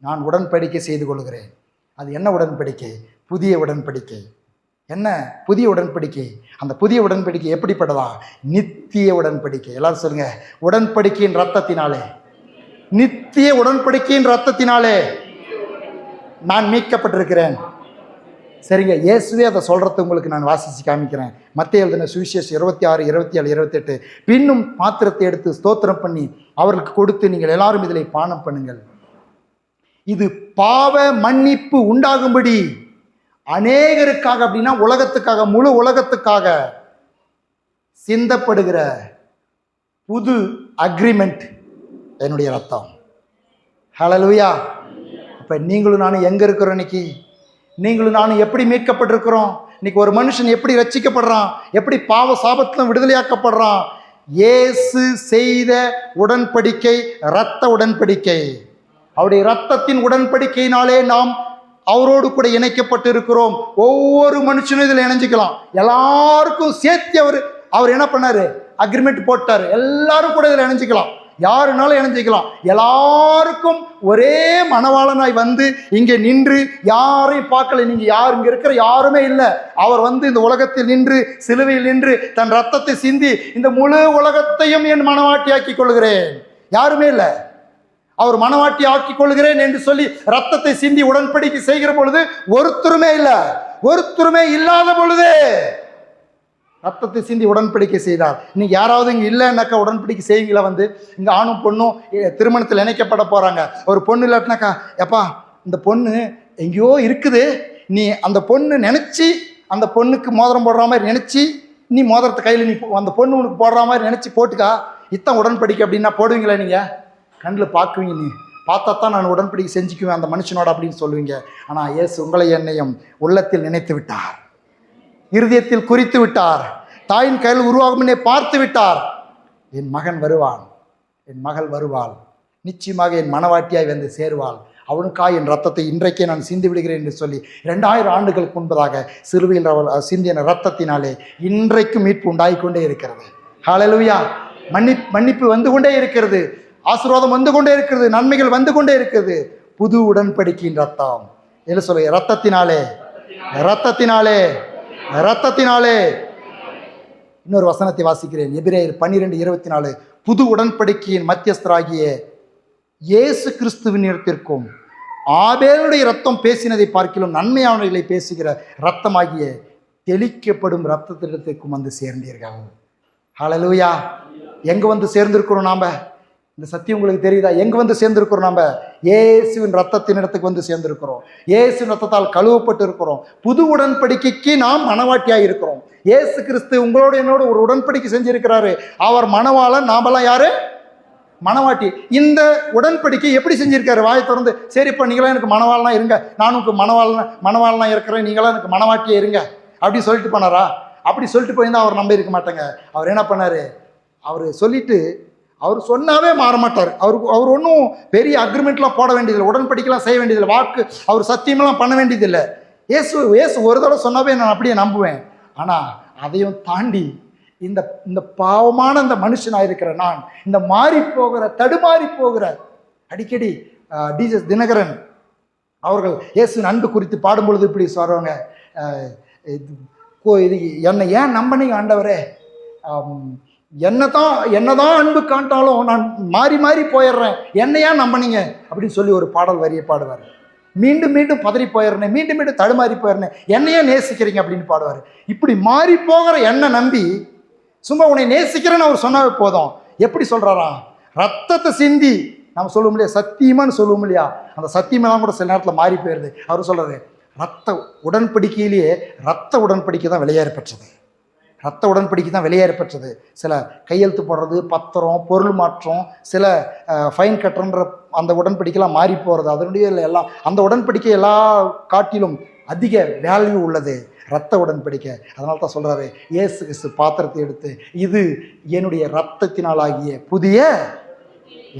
நான் உடன்படிக்கை செய்து கொள்கிறேன். அது என்ன உடன்படிக்கை? புதிய உடன்படிக்கை. என்ன புதிய உடன்படிக்கை? அந்த புதிய உடன்படிக்கை எப்படிப்பட்டதா? நித்திய உடன்படிக்கை. எல்லாரும் சொல்லுங்க, உடன்படிக்கையின் ரத்தத்தினாலே, நித்திய உடன்படிக்கையின் ரத்தத்தினாலே நான் மீட்கப்பட்டிருக்கிறேன். சரிங்க, இயேசுவே அதை சொல்றது உங்களுக்கு நான் வாசிச்சு காமிக்கிறேன். மத்தேயு எழுதின சுவிசேஷம் 26, 27, 28. பின்னும் பாத்திரத்தை எடுத்து ஸ்தோத்திரம் பண்ணி அவர்களுக்கு கொடுத்து, நீங்கள் எல்லாரும் இதில் பானம் பண்ணுங்கள். இது பாவ மன்னிப்பு உண்டாகும்படி அநேகருக்காக, அப்படின்னா உலகத்துக்காக, முழு உலகத்துக்காக சிந்தப்படுகிற புது அக்ரிமெண்ட் என்னுடைய ரத்தம். ஹல்லேலூயா. அப்ப நீங்களும் நானும் எங்க இருக்கிறோம்? இன்னைக்கு நீங்களும் நானும் எப்படி மீட்கப்பட்டிருக்கிறோம்? இன்னைக்கு ஒரு மனுஷன் எப்படி ரட்சிக்கப்படுறான்? எப்படி பாவ சாபத்திலும் விடுதலையாக்கப்படுறான்? இயேசு செய்த உடன்படிக்கை இரத்த உடன்படிக்கை. அவருடைய இரத்தத்தின் உடன்படிக்கையினாலே நாம் அவரோடு கூட இணைக்கப்பட்டு இருக்கிறோம். ஒவ்வொரு மனுஷனும் இதில் இணைஞ்சிக்கலாம். எல்லாருக்கும் சேர்த்து அவர் என்ன பண்ணாரு? அக்ரிமெண்ட் போட்டார். எல்லாரும் கூட இதில் இணைஞ்சிக்கலாம், யாருனாலும் இணைஞ்சிக்கலாம். எல்லாருக்கும் ஒரே மணவாளனாய் வந்து இங்கே நின்று, யாரையும் பார்க்கல. நீங்க யார் இங்க இருக்கிற யாருமே இல்லை. அவர் வந்து இந்த உலகத்தில் நின்று, சிலுவையில் நின்று தன் ரத்தத்தை சிந்தி இந்த முழு உலகத்தையும் என் மனவாட்டி ஆக்கி கொள்கிறேன். யாருமே இல்லை. அவர் மனவாட்டி ஆக்கி கொள்கிறேன் என்று சொல்லி ரத்தத்தை சிந்தி உடன்படிக்கை செய்கிற பொழுது ஒருத்தருமே இல்லை. ஒருத்தருமே இல்லாத பொழுது ரத்தத்தை சிந்தி உடன்படிக்கை செய்தார். நீங்க யாராவது இங்கே இல்லைன்னாக்கா உடன்படிக்கை செய்வீங்களா? வந்து இங்கே ஆணும் பொண்ணும் திருமணத்தில் இணைக்கப்பட போறாங்க. ஒரு பொண்ணு இல்லாட்டினாக்கா, எப்பா இந்த பொண்ணு எங்கேயோ இருக்குது, நீ அந்த பொண்ணு நினைச்சி அந்த பொண்ணுக்கு மோதிரம் போடுற மாதிரி நினைச்சி நீ மோதிரத்தை கையில் நீ அந்த பொண்ணு உனக்கு போடுற மாதிரி நினைச்சி போட்டுக்கா, இத்தான் உடன்படிக்கை அப்படின்னா போடுவீங்களா? நீங்க கண்ணில் பார்க்குவீங்க, நீ பார்த்தா தான் நான் உடன்படிக்கை செஞ்சுக்குவேன் அந்த மனுஷனோட அப்படின்னு சொல்லுவீங்க. ஆனால் இயேசு உங்களை என்னையும் உள்ளத்தில் நினைத்து விட்டார், இருதயத்தில் குறித்து விட்டார், தாயின் கையில் உருவாகும் முன்னே பார்த்து விட்டார். என் மகன் வருவான், என் மகள் வருவாள், நிச்சயமாக என் மனவாட்டியாய் வந்து சேருவாள், அவனுக்காய் என் ரத்தத்தை இன்றைக்கே நான் சிந்தி விடுகிறேன் என்று சொல்லி 2000 ஆண்டுகளுக்கு முன்பதாக சிலுவையில் அவள் சிந்தின ரத்தத்தினாலே இன்றைக்கும் மீட்பு உண்டாகிக்கொண்டே இருக்கிறது. ஹல்லேலூயா. மன்னிப்பு வந்து கொண்டே இருக்கிறது, ஆசீர்வாதம் வந்து கொண்டே இருக்கிறது, நன்மைகள் வந்து கொண்டே இருக்கிறது. புது உடன்படிக்கையின் ரத்தம் என்ன சொல்ல? ரத்தத்தினாலே, ரத்தத்தினாலே, ரத்தத்தினாலே. இன்னொரு வசனத்தை வாசிக்கிறேன், எபிரேயர் 12:24. புது உடன்படிக்கையின் மத்தியஸ்தராகிய இயேசு கிறிஸ்துவின் இடத்திற்கும் ஆபேலுடைய ரத்தம் பேசினதை பார்க்கிலும் நன்மையானவர்களை பேசுகிற ரத்தமாகிய தெளிக்கப்படும் ரத்தத்திடத்திற்கும் வந்து சேர்ந்தீர்கள். ஹல்லேலூயா. எங்க வந்து சேர்ந்திருக்கிறோம் நாம? இந்த சத்தியம் உங்களுக்கு தெரியுதா? எங்க வந்து சேர்ந்திருக்கிறோம் நாம? இயேசுவின் ரத்தத்தின் இடத்துக்கு வந்து சேர்ந்திருக்கிறோம். இயேசுவின் ரத்தத்தால் கழுவப்பட்டு இருக்கிறோம். புது உடன்படிக்கைக்கு நாம் மனவாட்டியாய் இருக்கிறோம். இயேசு கிறிஸ்து உங்களோட என்னோட ஒரு உடன்படிக்கை செஞ்சிருக்கிறாரு. அவர் மணவாளன், நாமெல்லாம் யாரு? மனவாட்டி. இந்த உடன்படிக்கை எப்படி செஞ்சிருக்காரு? வாயை திறந்து, சரிப்பா நீங்களாம் எனக்கு மனவாளனா இருங்க, நானும் மனவாளனா இருக்கிறேன், நீங்களாம் எனக்கு மனவாட்டியே இருங்க அப்படி சொல்லிட்டு போனாரா? அப்படி சொல்லிட்டு போயிருந்தா அவர் நம்ப இருக்க மாட்டாங்க. அவர் என்ன பண்ணாரு? அவர் சொல்லிட்டு, அவர் சொன்னாவே மாற மாட்டார். அவர் ஒன்றும் பெரிய அக்ரிமெண்ட்லாம் போட வேண்டியதில்லை, உடன்படிக்கைலாம் செய்ய வேண்டியதில்லை, வாக்கு அவர் சத்தியமெல்லாம் பண்ண வேண்டியதில்லை. இயேசு ஒரு தடவை சொன்னாவே நான் அப்படியே நம்புவேன். ஆனால் அதையும் தாண்டி இந்த பாவமான இந்த மனுஷனாக இருக்கிற நான், இந்த மாறி போகிற தடுமாறி போகிற, அடிக்கடி டிஜஸ் தினகரன் அவர்கள் இயேசுவின் அன்பு குறித்து பாடும்பொழுது இப்படி சொல்கிறவங்க, இது என்னை ஏன் நம்பினீங்க ஆண்டவரே, என்னதான் அன்பு காட்டாலும் நான் மாறி மாறி போயிடுறேன், என்னையா நம்பினீங்க அப்படின்னு சொல்லி ஒரு பாடல் வரியை பாடுவார். மீண்டும் மீண்டும் பதறி போயிடுறேன், மீண்டும் மீண்டும் தடுமாறி போயிடுறேன், என்னையே நேசிக்கிறீங்க அப்படின்னு பாடுவார். இப்படி மாறி போகிற என்னை நம்பி சும்மா உன்னை நேசிக்கிறேன்னு அவர் சொன்னாவே போதும். எப்படி சொல்கிறாராம்? ரத்தத்தை சிந்தி நம்ம சொல்லுவோம் இல்லையா, சத்தியமானு சொல்லுவோம் இல்லையா, அந்த சத்தியமெல்லாம் கூட சில நேரத்தில் மாறி போயிடுது. அவர் சொல்கிறது ரத்த உடன்படிக்கையிலேயே ரத்த உடன்படிக்கை தான் வெளியேறப்பெற்றது. ரத்த உடன்படிக்கை தான் வெளியேறப்பெற்றது. சில கையெழுத்து போடுறது, பத்திரம், பொருள் மாற்றம், சில ஃபைன் கட்டுறன்ற அந்த உடன்படிக்கைலாம் மாறி போகிறது, அதனுடைய எல்லாம் அந்த உடன்படிக்கை எல்லா காட்டிலும் அதிக வேல்யூ உள்ளது ரத்த உடன்படிக்கை. அதனால தான் சொல்கிறாரு, இயேசு கிறிஸ்து பாத்திரத்தை எடுத்து, இது என்னுடைய ரத்தத்தினாலாகிய புதிய,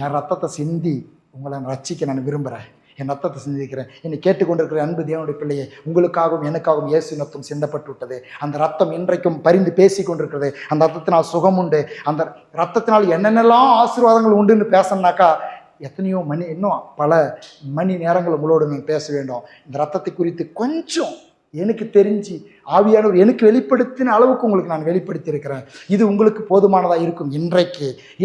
என் ரத்தத்தை சிந்தி உங்களை நான் ரட்சிக்க நான் விரும்புகிறேன். என் ரத்தத்தை சிந்திக்கிறேன். என்னை கேட்டுக்கொண்டிருக்கிற அன்பு தேவனுடைய பிள்ளையே, உங்களுக்காகவும் எனக்காகவும் இயேசு ரத்தம் சிந்தப்பட்டு விட்டது. அந்த ரத்தம் இன்றைக்கும் பரிந்து பேசி கொண்டிருக்கிறது. அந்த ரத்தத்தினால் சுகம் உண்டு. அந்த ரத்தத்தினால் என்னென்னலாம் ஆசீர்வாதங்கள் உண்டுன்னு பேசணுனாக்கா எத்தனையோ இன்னும் பல மணி நேரங்கள் உங்களோடு நான் பேச வேண்டும். இந்த ரத்தத்தை குறித்து கொஞ்சம் எனக்கு தெரிஞ்சு ஆவியானவர் எனக்கு வெளிப்படுத்தின அளவுக்கு உங்களுக்கு நான் வெளிப்படுத்தி இருக்கிறேன். இது உங்களுக்கு போதுமானதாக இருக்கும்.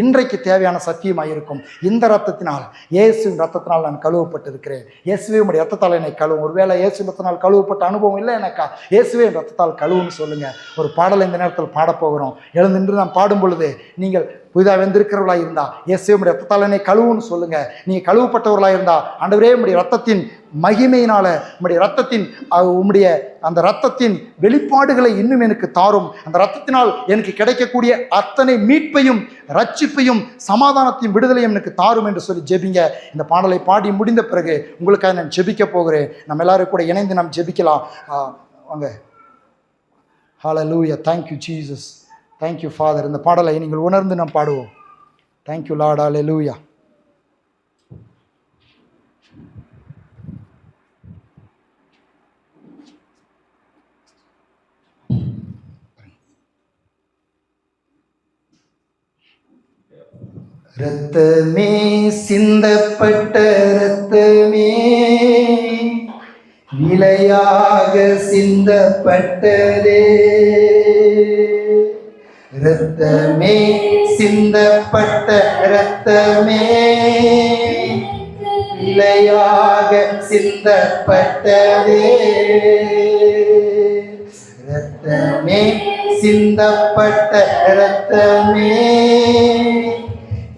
இன்றைக்கு தேவையான சத்தியமாக இருக்கும். இந்த ரத்தத்தினால், இயேசுவின் ரத்தத்தினால் நான் கழுவப்பட்டு இருக்கிறேன். இயேசுவே உடைய ரத்தத்தால் என்னை கழுவும். ஒருவேளை இயேசு ரத்தத்தினால் கழுவப்பட்ட அனுபவம் இல்லை எனக்கா, இயேசுவே என் ரத்தத்தால் கழுவுன்னு சொல்லுங்கள். ஒரு பாடலை இந்த நேரத்தில் பாடப்போகிறோம். எழுந்து நான் பாடும் பொழுது நீங்கள் புதிதாக வெந்திருக்கிறவர்களாக இருந்தா இயேசுவே உடைய ரத்தத்தால் என்னை கழுவுன்னு சொல்லுங்க. நீங்கள் கழுவப்பட்டவர்களாக இருந்தா ஆண்டவரே உம்முடைய ரத்தத்தின் மகிமையினால உம்முடைய அந்த ரத்தத்தின் வெளிப்பாடுகளை இன்னும் எனக்கு தாரும். அந்த ரத்தத்தினால் எனக்கு கிடைக்கக்கூடிய அத்தனை மீட்பையும் ரட்சிப்பையும் சமாதானத்தையும் விடுதலையும் எனக்கு தாரும் என்று சொல்லி ஜெபிங்க. இந்த பாடலை பாடி முடிந்த பிறகு உங்களுக்காக நான் ஜெபிக்க போகிறேன். நம்ம எல்லாரும் கூட இணைந்து நாம் ஜெபிக்கலாம். வாங்க. Hallelujah. Thank you Jesus. Thank you father. இந்த பாடலை நீங்கள் உணர்ந்து நாம் பாடுவோம். Thank you Lord. ஹல்லேலூயா. இரத்தமே சிந்தப்பட்ட இரத்தமே, விலையாக சிந்தப்பட்டதே. இரத்தமே சிந்தப்பட்ட இரத்தமே, விலையாக சிந்தப்பட்டதே. இரத்தமே சிந்தப்பட்ட இரத்தமே,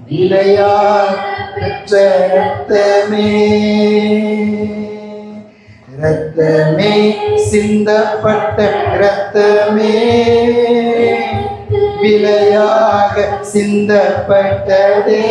விலையாக பெற்ற இரத்தமே. இரத்தமே சிந்தப்பட்ட இரத்தமே, விலையாக சிந்தப்பட்டதே.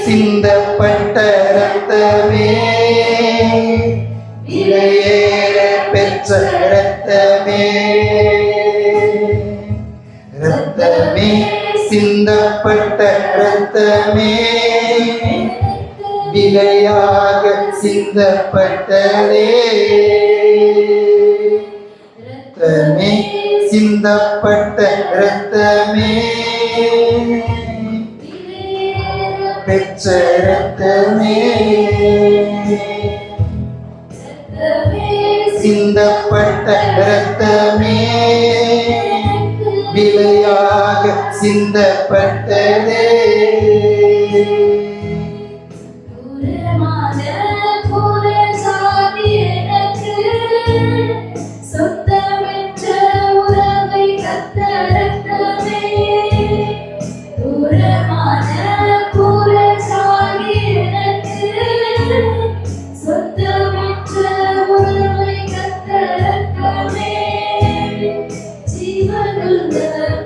சிந்தப்பட்ட இரத்தமே, விலையேற பெற்ற இரத்தமே. இரத்தமே சிந்தப்பட்ட இரத்தமே, விலையாக சிந்தப்பட்டதே. இரத்தமே சிந்தப்பட்ட இரத்தமே, பெற்ற இரத்தமே. சிந்தப்பட்ட இரத்தமே, விலையாக சிந்தப்பட்டதே.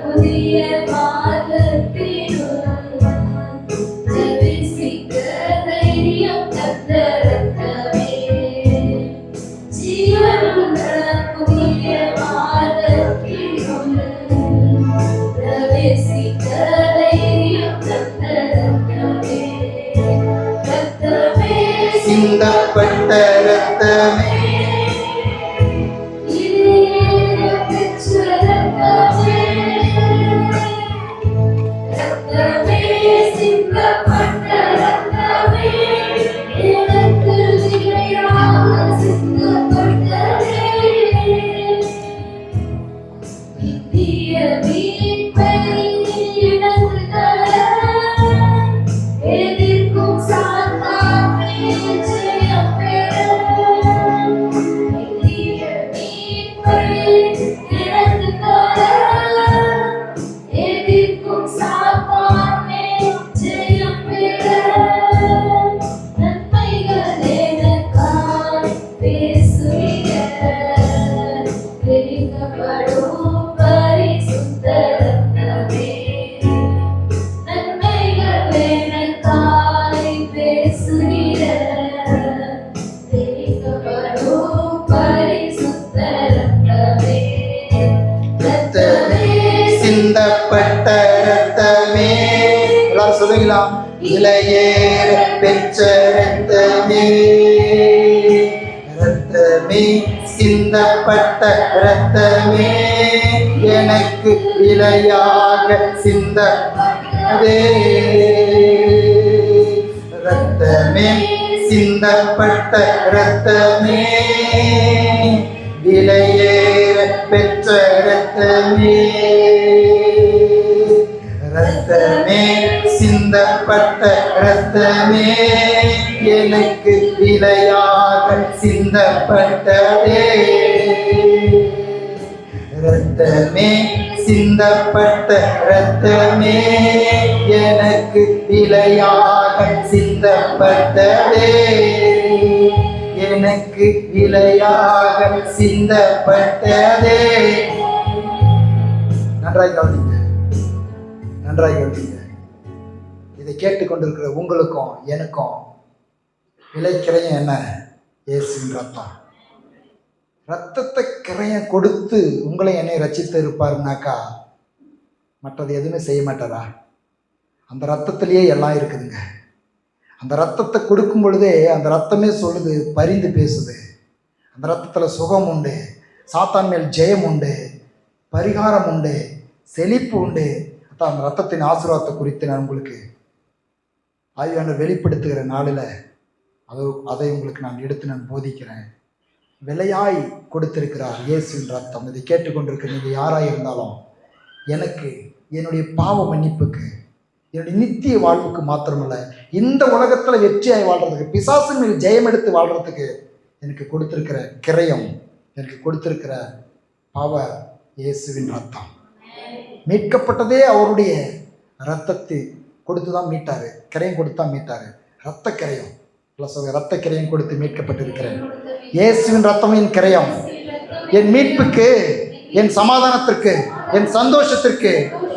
புதிய மாதத்தினுள் சிந்தப்பட்ட ரத்தமே, எல்லாரும் சொல்லுங்களா? இளையேற பெற்ற ரத்தமே, ரத்தமே சிந்தப்பட்ட ரத்தமே, எனக்கு விலையாக சிந்தப்பட்டதே. ரத்தமே சிந்தப்பட்ட ரத்தமே, விலையேற பெற்ற ரத்தமே, ரத்தமே சிந்தப்பட்ட ரத்தமே, எனக்கு விலையாக சிந்தப்பட்டதே. ரத்தமே சிந்தப்பட்ட ரத்தமே, எனக்கு விலையாக சிந்தப்பட்டதே, எனக்கு விலையாக சிந்தப்பட்டதே. நன்றாய் கவனிங்க, நன்றாய் கவனிங்க. இதை கேட்டுக்கொண்டிருக்கிற உங்களுக்கும் எனக்கும் விலைக்கிறையும் என்ன? இயேசுவின் ரத்தம். ரத்தத்தை கிரையம் கொடுத்து உங்களை என்னை ரட்சித்து இருப்பாருனாக்கா மற்றது எதுவுமே செய்ய மாட்டாரா? அந்த ரத்தத்திலேயே எல்லாம் இருக்குதுங்க. அந்த ரத்தத்தை கொடுக்கும் பொழுதே அந்த ரத்தமே சொல்லுது, பரிந்து பேசுது. அந்த ரத்தத்தில் சுகம் உண்டு, சாத்தான் மேல் ஜெயம் உண்டு, பரிகாரம் உண்டு, செழிப்பு உண்டு. அதான் அந்த ரத்தத்தின் ஆசீர்வாதத்தை குறித்து நான் உங்களுக்கு ஆய்வாளர் வெளிப்படுத்துகிற நாளில் அதை உங்களுக்கு நான் எடுத்து நான் போதிக்கிறேன். விலையாய் கொடுத்திருக்கிறார் இயேசுவின் ரத்தம். இதை கேட்டுக்கொண்டிருக்கிற நீங்கள் யாராக இருந்தாலும் எனக்கு என்னுடைய பாவ மன்னிப்புக்கு, என்னுடைய நித்திய வாழ்வுக்கு மாத்திரமல்ல, இந்த உலகத்தில் வெற்றியாய் வாழ்கிறதுக்கு, பிசாசின் மேல் ஜெயம் எடுத்து வாழ்கிறதுக்கு எனக்கு கொடுத்திருக்கிற கிரயம், எனக்கு கொடுத்திருக்கிற பாவ இயேசுவின் ரத்தம். மீட்கப்பட்டதே அவருடைய ரத்தத்தை கொடுத்து தான் மீட்டாரு. கிரயம் கொடுத்து தான் மீட்டாரு. ரத்த கிரயம் ப்ளஸ் ரத்த கிரயம் கொடுத்து மீட்கப்பட்டிருக்கிறேன். இயேசுவின் ரத்தம் என் கிரயம், என் மீட்புக்கு, என் சமாதானத்திற்கு, என் சந்தோஷத்திற்கு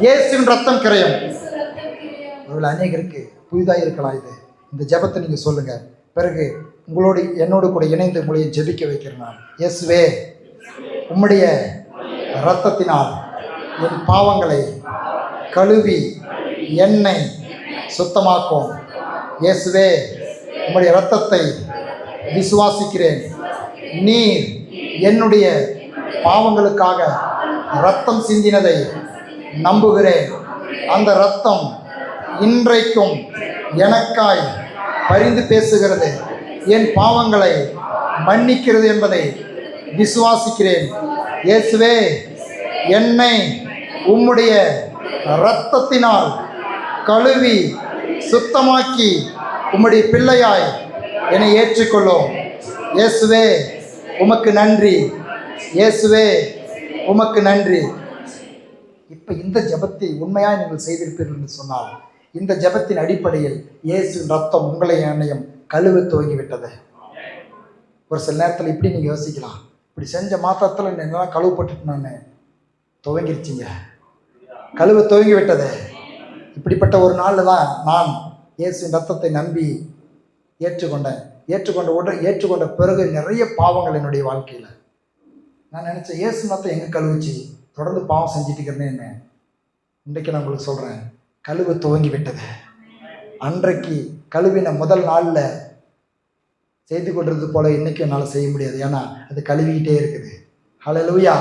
இயேசுவின் ரத்தம் கிரயம். ஒருவேளை அநேகருக்கு புதிதாக இருக்கலாம் இது. இந்த ஜெபத்தை நீங்கள் சொல்லுங்கள். பிறகு உங்களோடு என்னோடு கூட இணைந்து உங்களையும் ஜெபிக்க வைக்கிறேன் நான். இயேசுவே, உம்முடைய இரத்தத்தினால் என் பாவங்களை கழுவி என்னை சுத்தமாக்கும். இயேசுவே, உம்முடைய இரத்தத்தை விசுவாசிக்கிறேன். நீர் என்னுடைய பாவங்களுக்காக இரத்தம் சிந்தினதை நம்புகிறேன். அந்த இரத்தம் இன்றைக்கும் எனக்காய் பரிந்து பேசுகிறது, என் பாவங்களை மன்னிக்கிறது என்பதை விசுவாசிக்கிறேன். இயேசுவே, என்னை உம்முடைய இரத்தத்தினால் கழுவி சுத்தமாக்கி உம்முடைய பிள்ளையாய் என்னை ஏற்றுக்கொள்ளும். இயேசுவே, உமக்கு நன்றி. இயேசுவே, உமக்கு நன்றி. இப்போ இந்த ஜெபத்தை உண்மையாக நீங்கள் செய்திருப்பீர்கள் என்று சொன்னால், இந்த ஜெபத்தின் அடிப்படையில் இயேசுவின் ரத்தம் உங்களை என்னையும் கழுவ துவங்கிவிட்டது. ஒரு சில நேரத்தில் இப்படி நீங்கள் யோசிக்கலாம், இப்படி செஞ்ச மாத்திரத்தில் என்னெல்லாம் கழுவப்பட்டுட்டு நான் துவங்கிருச்சிங்க, கழுவ துவங்கி விட்டது. இப்படிப்பட்ட ஒரு நாளில் தான் நான் இயேசுவின் ரத்தத்தை நம்பி ஏற்றுக்கொண்ட பிறகு நிறைய பாவங்கள் என்னுடைய வாழ்க்கையில். நான் நினச்சேன், இயேசு ரத்தம் எங்கே கழுவுச்சு, தொடர்ந்து பாவம் செஞ்சுட்டு இருக்கிறேன்னு. என்ன இன்றைக்கு நான் உங்களுக்கு சொல்கிறேன், கழுவ துவங்கி விட்டது. அன்றைக்கு கழுவின முதல் நாளில் செய்து கொண்டிருந்தது போல இன்றைக்கும் என்னால் செய்ய முடியாது. ஏன்னா அது கழுவிக்கிட்டே இருக்குது. ஹல்லேலூயா.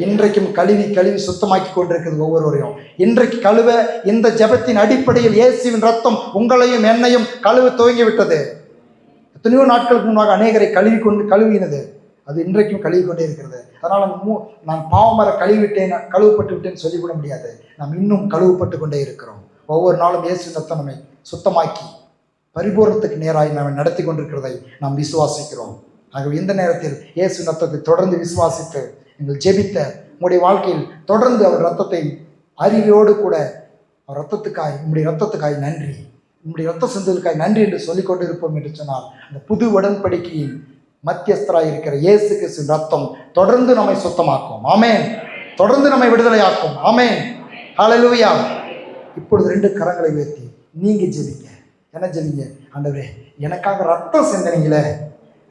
இன்றைக்கும் கழுவி சுத்தமாக்கி கொண்டிருக்கிறது ஒவ்வொருவரையும். இன்றைக்கு கழுவ இந்த ஜெபத்தின் அடிப்படையில் இயேசுவின் ரத்தம் உங்களையும் என்னையும் கழுவ துவங்கி விட்டது. எத்தனையோ நாட்களுக்கு முன்பாக அநேகரை கழுவினது, அது இன்றைக்கும் கழுவி கொண்டே இருக்கிறது. அதனால் நான் பாவமர கழுவப்பட்டு விட்டேன்னு சொல்லிவிட முடியாது. நாம் இன்னும் கழுவப்பட்டு கொண்டே இருக்கிறோம். ஒவ்வொரு நாளும் இயேசுவின் ரத்தம் நம்மை சுத்தமாக்கி பரிபூர்ணத்துக்கு நேராக நாம் நடத்தி கொண்டிருக்கிறதை நாம் விசுவாசிக்கிறோம். ஆகவே இந்த நேரத்தில் இயேசுவின் ரத்தத்தை தொடர்ந்து விசுவாசித்து நீங்கள் ஜெபித்த உங்களுடைய வாழ்க்கையில் தொடர்ந்து அவர் ரத்தத்தை அறிவோடு கூட ரத்தத்துக்காய், உம்முடைய ரத்தத்துக்காய் நன்றி, உம்முடைய ரத்த சிந்துதலுக்காய் நன்றி என்று சொல்லிக்கொண்டு இருப்போம் என்று சொன்னால், அந்த புது உடன்படிக்கையின் மத்தியஸ்தராய் இருக்கிற இயேசு கிறிஸ்துவின் ரத்தம் தொடர்ந்து நம்மை சுத்தமாக்கும். ஆமென். தொடர்ந்து நம்மை விடுதலையாக்கும். ஆமென். ஹல்லேலூயா. இப்பொழுது 2 கரங்களை உயர்த்தி நீங்க ஜெபிங்க. என்ன ஜெபிங்க? ஆண்டவரே, எனக்காக ரத்தம் சிந்தினீங்களே,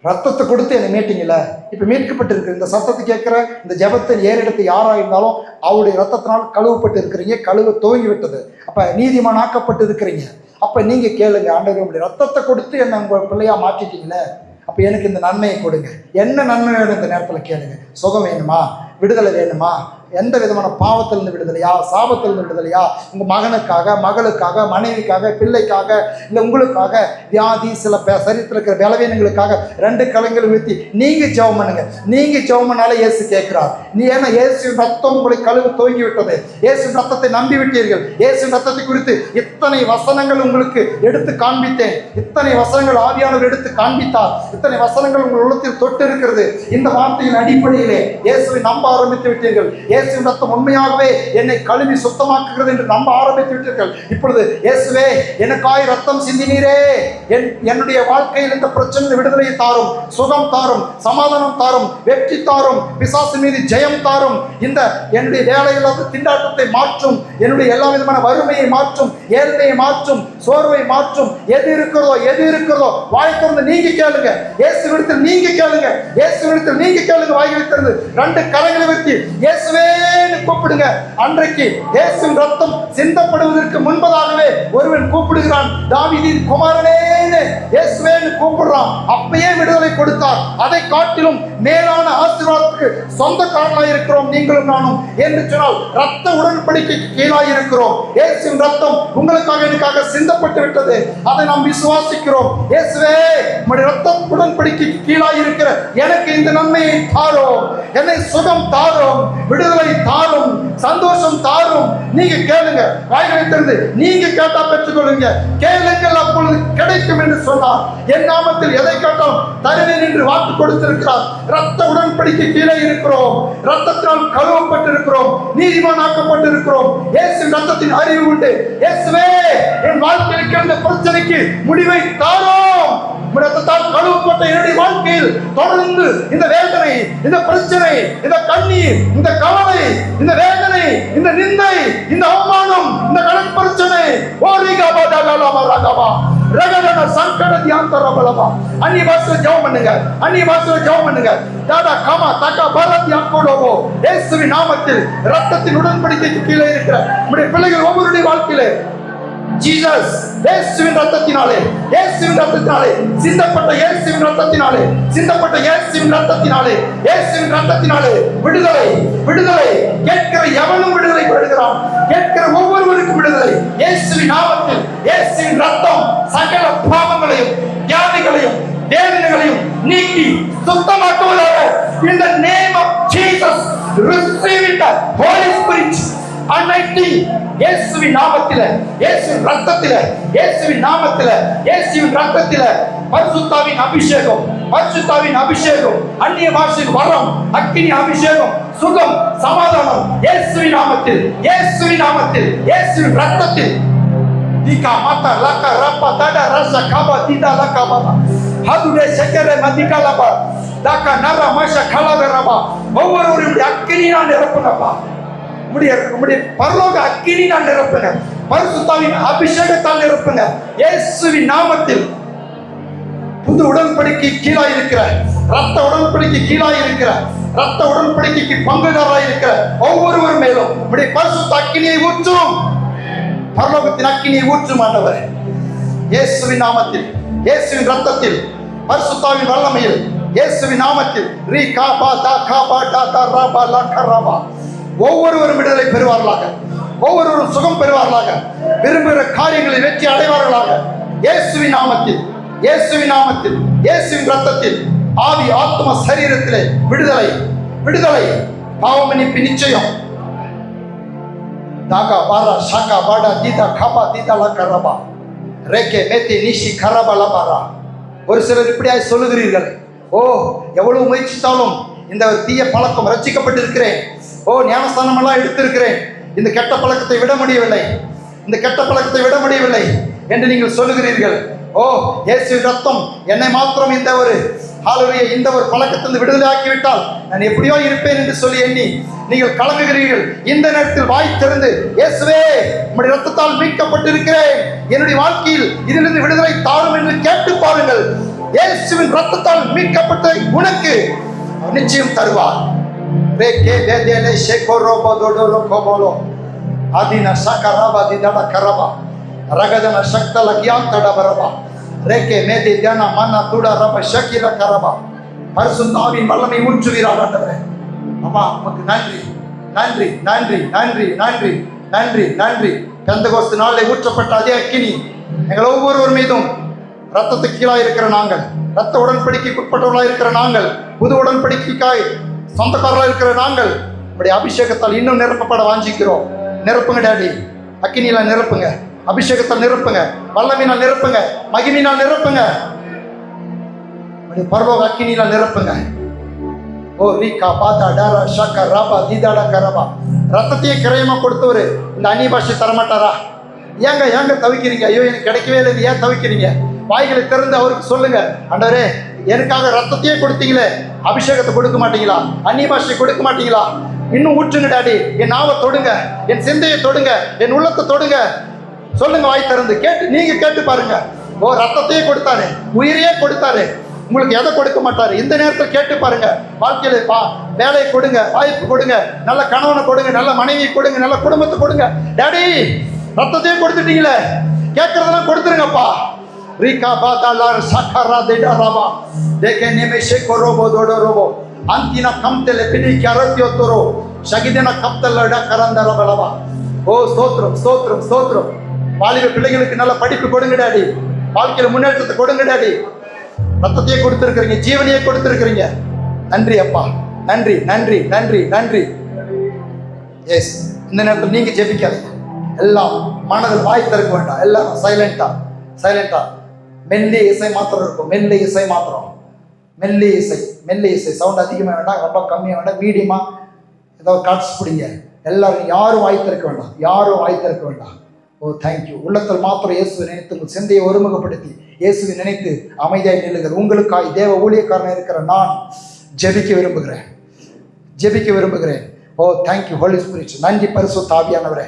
ரத்தத்தை கொடுத்து என்னை மீட்டீங்களே, இப்போ மீட்கப்பட்டிருக்கு. இந்த சத்தத்தை கேட்குற இந்த ஜெபத்தை ஏறெடுத்து யாராக இருந்தாலும் அவருடைய ரத்தத்தினால் கழுவப்பட்டு இருக்கிறீங்க, கழுவ துவங்கி விட்டது. அப்போ நீதிமானாக்கப்பட்டு இருக்கிறீங்க. அப்போ நீங்கள் கேளுங்க, ஆண்டவரே, உங்களுடைய ரத்தத்தை கொடுத்து என்னை உங்கள் பிள்ளையாக மாற்றிட்டீங்களே, அப்போ எனக்கு இந்த நன்மையை கொடுங்க. என்ன நன்மை வேணும் இந்த நேரத்தில் கேளுங்க. சுகம் வேணுமா? விடுதலை வேணுமா? எந்த விதமான பாவத்திலிருந்து விடுதலையா, சாபத்திலிருந்து விடுதலையா, உங்கள் மகனுக்காக, மகளுக்காக, மனைவிக்காக, பிள்ளைக்காக, இல்லை உங்களுக்காக, வியாதி, சில சரீரத்தில் இருக்கிற பலவீனங்களுக்காக 2 கரங்களை உயர்த்தி நீங்கள் ஜெபம் பண்ணுங்க. நீங்கள் ஜெபம் பண்ணாலே இயேசு கேட்கிறார். ஏன்னா இயேசுவின் ரத்தம் உங்களை கழுவு துவங்கி விட்டது. இயேசுவின் ரத்தத்தை நம்பி விட்டீர்கள். இயேசுவின் ரத்தத்தை குறித்து இத்தனை வசனங்கள் உங்களுக்கு எடுத்து காண்பித்தேன். இத்தனை வசனங்கள் ஆவியானவர் எடுத்து காண்பித்தார். இத்தனை வசனங்கள் உங்கள் உள்ளத்தில் தொட்டு இருக்கிறது. இந்த வார்த்தையின் அடிப்படையிலே இயேசுவை நம்ப ஆரம்பித்து விட்டீர்கள். இயேசுவின் ரத்தம் உண்மையாகவே என்னை கழுவி சுத்தமாக்குகிறது என்று நம்ப ஆரம்பித்து விட்டீர்கள். இப்பொழுது இயேசுவே, எனக்காய் ரத்தம் சிந்தினீரே, என்னுடைய வாழ்க்கையில் இந்த பிரச்சனை விடுதலையை தாரும், சுகம் தாரும், சமாதானம் தாரும், வெற்றி தாரும், பிசாசு மீது ஜெயம் தாரும், இந்த என்னுடைய வேலையில்லாத திண்டாட்டத்தை மாற்றும், என்னுடைய எல்லா விதமான வறுமையை மாற்றும், ஏழ்மையை மாற்றும், சோர்வை மாற்றும். எது இருக்கிறதோ வாய் திறந்து நீங்க கேளுங்க. இயேசுவிடத்தில் நீங்க கேளுங்க. இயேசுவிடத்தில் நீங்க கேளுங்க. வாய் திறந்து 2 கரங்களை வைத்து இயேசுவே கூப்பிடுங்க. அன்றைக்கு இயேசுவின் ரத்தம் சிந்தப்படுவதற்கு முன்பதாகவே ஒருவன் கூப்பிடுகிறான், தாவீதின் குமாரனே இயேசுவே கூப்பிடுறான். அப்பயே விடுதலை கொடுத்தார். அதை காட்டிலும் மேலான ஆசீர்வாதத்துக்கு சொந்தக்காரனாய் இருக்கிறோம் நீங்களும் நானும் என்று சொன்னால் ரத்த உடன்படிக்கைக்கு கீழாய் இருக்கிறோம். இயேசுவின் ரத்தம் உங்களுக்காக எனக்காக சிந்தப்பட்டு விட்டது. அதை நாம் விசுவாசிக்கிறோம். இயேசுவே, உம்முடைய ரத்த உடன்படிக்கைக்கு கீழாய் இருக்கிற எனக்கு இந்த நன்மையை தாரும், என்னை சுகம் தாரும், விடுதலை தாரும், சந்தோஷம் தாரும். நீங்க கேளுங்க. வாய்களை திறந்து நீங்க கேட்டா பெற்றுக்கொள்ளுங்க. கேளுங்கள், அப்பொழுது கிடைக்கும் என்று சொன்னார். என் நாமத்தில் எதை கேட்டாலும் தருவேன் என்று வாக்கு கொடுத்திருக்கிறார். ரத்த உடன்படிக்கை கீழே இருக்கிறோம். ரத்தத்தினால் கழுவப்பட்டிருக்கிறோம், நீதிமானாக்கப்பட்டிருக்கிறோம். இயேசுவின் ரத்தத்தின் அறிவு உண்டு. இயேசுவே, என் வாழ்க்கைக்கு அந்த பிரச்சனைக்கு முடிவை தாரும். ரத்தத்தால் கழுவப்பட்ட என்னுடைய வாழ்க்கையில் தொடர்ந்து இந்த வேதனை, இந்த பிரச்சனை, இந்த கண்ணீர், இந்த கவலை, இந்த வேதனை, இந்த நிந்தை, இந்த அவமானம், இந்த கடன் பிரச்சனை, ரகடன சங்கட தியாந்தரபலமா அன்னி பாஷையில ஜெபம் பண்ணுங்க. அன்னி பாஷையில ஜெபம் பண்ணுங்க. தாடா கமா தக்கா பரத் யாக்கோடோவோ இயேசுவின் நாமத்தில் ரத்தத்தின் உடன்படிக்கைக்கு கீழே இருக்கிற நம்முடைய பிள்ளைகள் ஒவ்வொருடைய வாழ்க்கையிலே ஜீசஸ் இயேசுவின் ரத்தத்தினாலே, இயேசுவின் ரத்தத்தினாலே சிந்தப்பட்ட, இயேசுவின் ரத்தத்தினாலே சிந்தப்பட்ட, இயேசுவின் ரத்தத்தினாலே, இயேசுவின் ரத்தத்தினாலே விடுதலை, விடுதலை. கேட்கிற எவனும் விடுதலை பெறுகிறான். கேட்கிற ஒவ்வொருவருக்கும் விடுதலை. இயேசுவின் நாமத்தில் இயேசுவின் ரத்தம் சகல பாவங்களையும், வியாதிகளையும், வேதனைகளையும் நீக்கி சுத்தமாக்குவதாக. In the name of Jesus, receive it, Holy Spirit. anointing, இயேசுவின் நாமத்திலே, இயேசுவின் இரத்தத்திலே, இயேசுவின் நாமத்திலே, இயேசுவின் இரத்தத்திலே பரிசுத்தாவின் அபிஷேகம், பரிசுத்தாவின் அபிஷேகம், அந்நிய பாஷையின் வரம், அக்கினி அபிஷேகம், சுகம், சமாதானம் இயேசுவின் நாமத்தில், இயேசுவின் நாமத்தில், இயேசுவின் இரத்தத்தில். Dika mata laka rapa tada rasa kaba tida laka baba hadude sekere madika laba daka nara masha kalaga raba ஒவ்வொருவருடைய அக்கினியால் நிரப்புங்கப்பா. உம்முடைய பரலோக அக்கினியால் நிரப்புங்க, பரிசுத்தாவின் அபிஷேகத்தால் நிரப்புங்க. இயேசுவின் நாமத்தில் புது உடன்படிக்கை கீழாய் இருக்கிற, ரத்த உடன்படிக்கை கீழாய் இருக்கிற, ரத்த உடன்படிக்கைக்கு பங்குதாராய் இருக்கிற ஒவ்வொருவர் மேலும் உம்முடைய பரிசுத்த அக்கினியை ஊற்றும். பரலோகத்தின் அக்கினியை ஊற்றும் ஆண்டவரே. இயேசுவின் நாமத்தில், இயேசுவின் ரத்தத்தில், பரிசுத்தாவின் வல்லமையில், இயேசுவின் நாமத்தில் ரீ காபா தா காபா டா தா ராபா லா கராபா ஒவ்வொருவரும் விடுதலை பெறுவார்களாக, ஒவ்வொருவரும் சுகம் பெறுவார்களாக, விரும்புகிற காரியங்களில் வெற்றி அடைவார்களாக. இயேசுவின் நாமத்தில், இயேசுவின் நாமத்தில், இயேசுவின் ரத்தத்தில் ஆவி, ஆத்ம, சரீரத்திலே விடுதலை, விடுதலை, பாவமன்னிப்பு நிச்சயம். தாகா பாரா ஷாகா பாடா தீதா காபா தீதா லா கராபா ரேகே மேத்தி நிஷி கராபா லபாரா. ஒரு சிலர் இப்படியாய் சொல்லுகிறீர்கள், ஓ எவ்வளவு முயற்சித்தாலும் இந்த தீய பழக்கம், ரட்சிக்கப்பட்டிருக்கிறேன், ஓ ஞானஸ்தானம் எல்லாம் எடுத்திருக்கிறேன், இந்த கெட்ட பழக்கத்தை விட முடியவில்லை, இந்த கெட்ட பழக்கத்தை விட முடியவில்லை என்று நீங்கள் சொல்லுகிறீர்கள். ஓ, இயேசுவின் ரத்தம் என்னை மாத்திரம் இந்த ஒரு இந்த ஒரு பழக்கத்திலிருந்து விடுதலை ஆக்கிவிட்டால் நான் எப்படியோ இருப்பேன் என்று சொல்லி எண்ணி நீங்கள் கலங்குகிறீர்கள். இந்த நேரத்தில் வாய் திறந்து, இயேசுவே, உம்முடைய ரத்தத்தால் மீட்கப்பட்டிருக்கிறேன், என்னுடைய வாழ்க்கையில் இதிலிருந்து விடுதலை தாரும் என்று கேட்டு பாருங்கள். இயேசுவின் ரத்தத்தால் மீட்கப்பட்ட உனக்கு நிச்சயம் தருவார். ரகதன சக்தல கியாந்தட பரபா ரேகே மேதி தியான மன்ன துட ரப ஷகிர கரபா. பரிசுத்த ஆவியின் வல்லமை ஊற்றுவீராக ஆண்டவரே. அம்மா, உமக்கு நன்றி நன்றி நன்றி நன்றி நன்றி நன்றி நன்றி. பெந்தகோஸ்து நாளில் ஊற்றப்பட்ட அதே அக்கினி எங்கள் ஒவ்வொருவர் மீதும், ரத்தத்துக்கு கீழாக இருக்கிற நாங்கள், ரத்த உடன்படிக்கைக்கு உட்பட்டவர்களாக இருக்கிற நாங்கள், புது உடன்படிக்கைக்காய் சொந்தக்காரர்களாக இருக்கிற நாங்கள் உடைய அபிஷேகத்தால் இன்னும் நிரப்பப்பட வாஞ்சிக்கிறோம். நிரப்புங்க டாடி, அக்கினியில நிரப்புங்க, அபிஷேகத்தால் நிரப்புங்க, வல்லமையினால் நிரப்புங்க, மகிமையினால் நிரப்புங்க, பரலோக அக்கினியினால் நிரப்புங்க. ஓ ரீகா பாதா டாரா ஷாக்கா ராபா தீதாடா கரபா. ரத்தத்தையே கிரயமா கொடுத்தவர் இந்த அந்நிய பாஷை தரமாட்டாரா? ஏங்க தவிக்கிறீங்க? ஐயோ, எனக்கு கிடைக்கவே இல்லை, ஏன் தவிக்கிறீங்க? வாய்களை திறந்து அவருக்கு சொல்லுங்க, ஆண்டவரே, எனக்காக ரத்தத்தையே கொடுத்தீங்களே, அபிஷேகத்தை கொடுக்க மாட்டீங்களா? அந்நிய பாஷை கொடுக்க மாட்டீங்களா? இன்னும் ஊற்றுங்க டாடி, என் நாவை தொடுங்க, என் சிந்தையை தொடுங்க, என் உள்ளத்தை தொடுங்க. சொல்லுங்க வாய் திறந்து. நீங்க கேட்டு பாருங்க. ஓ, ரத்தத்தையே கொடுத்தாரு, உயிரையே கொடுத்தாரு, உங்களுக்கு எதை கொடுக்க மாட்டாரு? இந்த நேரத்தில் கேட்டு பாருங்க. வாழ்க்கையில வேலையை கொடுங்க, வாய்ப்பு கொடுங்க, நல்ல கணவனை கொடுங்க, நல்ல மனைவியை கொடுங்க, நல்ல குடும்பத்தை கொடுங்க. டாடி, ரத்தத்தையே கொடுத்துட்டீங்களே, கேட்கறதெல்லாம் கொடுத்துருங்கப்பா. ரீகா பாதாலார் சக்கரா தேடாராபா தேகே நிமிஷே கோரோபோ தோடோரோபோ அந்தினா கம்தெல பிடி கரத்தியோத்தோரோ சகிதன கப்தல்லட கரந்தரபலவா. ஓ, ஸ்தோத்திரம் ஸ்தோத்திரம் ஸ்தோத்திரம். வாலிப பிள்ளைகளுக்கு நல்ல படிப்பு கொடுங்க டாடி, வாழ்க்கையில முன்னேற்றத்தை கொடுங்க டாடி. ரத்தத்தையே கொடுத்துருக்கிறீங்க, ஜீவனையே கொடுத்துருக்கிறீங்க. நன்றி அப்பா, நன்றி நன்றி நன்றி நன்றி. எஸ், இந்த நேரத்தில் நீங்க ஜெபிக்காதீங்க, எல்லாம் மனதில் வாய் திறக்க வேண்டாம், எல்லாரும் சைலண்டா மெல்லிய இசை மாத்திரம் இருக்கும், மெல்லிய இசை மாத்திரம், மெல்லிய இசை சவுண்ட் அதிகமாக வேண்டாம், ரொம்ப கம்மியாக வேண்டாம், மீடியமா ஏதாவது காட்சி பிடிங்க. எல்லாரும் யாரும் வாய் திறக்க வேண்டாம். ஓ, தேங்க்யூ. உள்ளத்தில் மாத்திரம் இயேசுவை நினைத்து உங்கள் சிந்தையை ஒருமுகப்படுத்தி இயேசுவை நினைத்து அமைதியாய் நில்லுங்கள். உங்களுக்காய் தேவ ஊழியக்காரனாக இருக்கிற நான் ஜெபிக்க விரும்புகிறேன். ஓ, தேங்க்யூ ஹோலி ஸ்பிரிட். நன்றி பரிசுத்த ஆவியானவரே,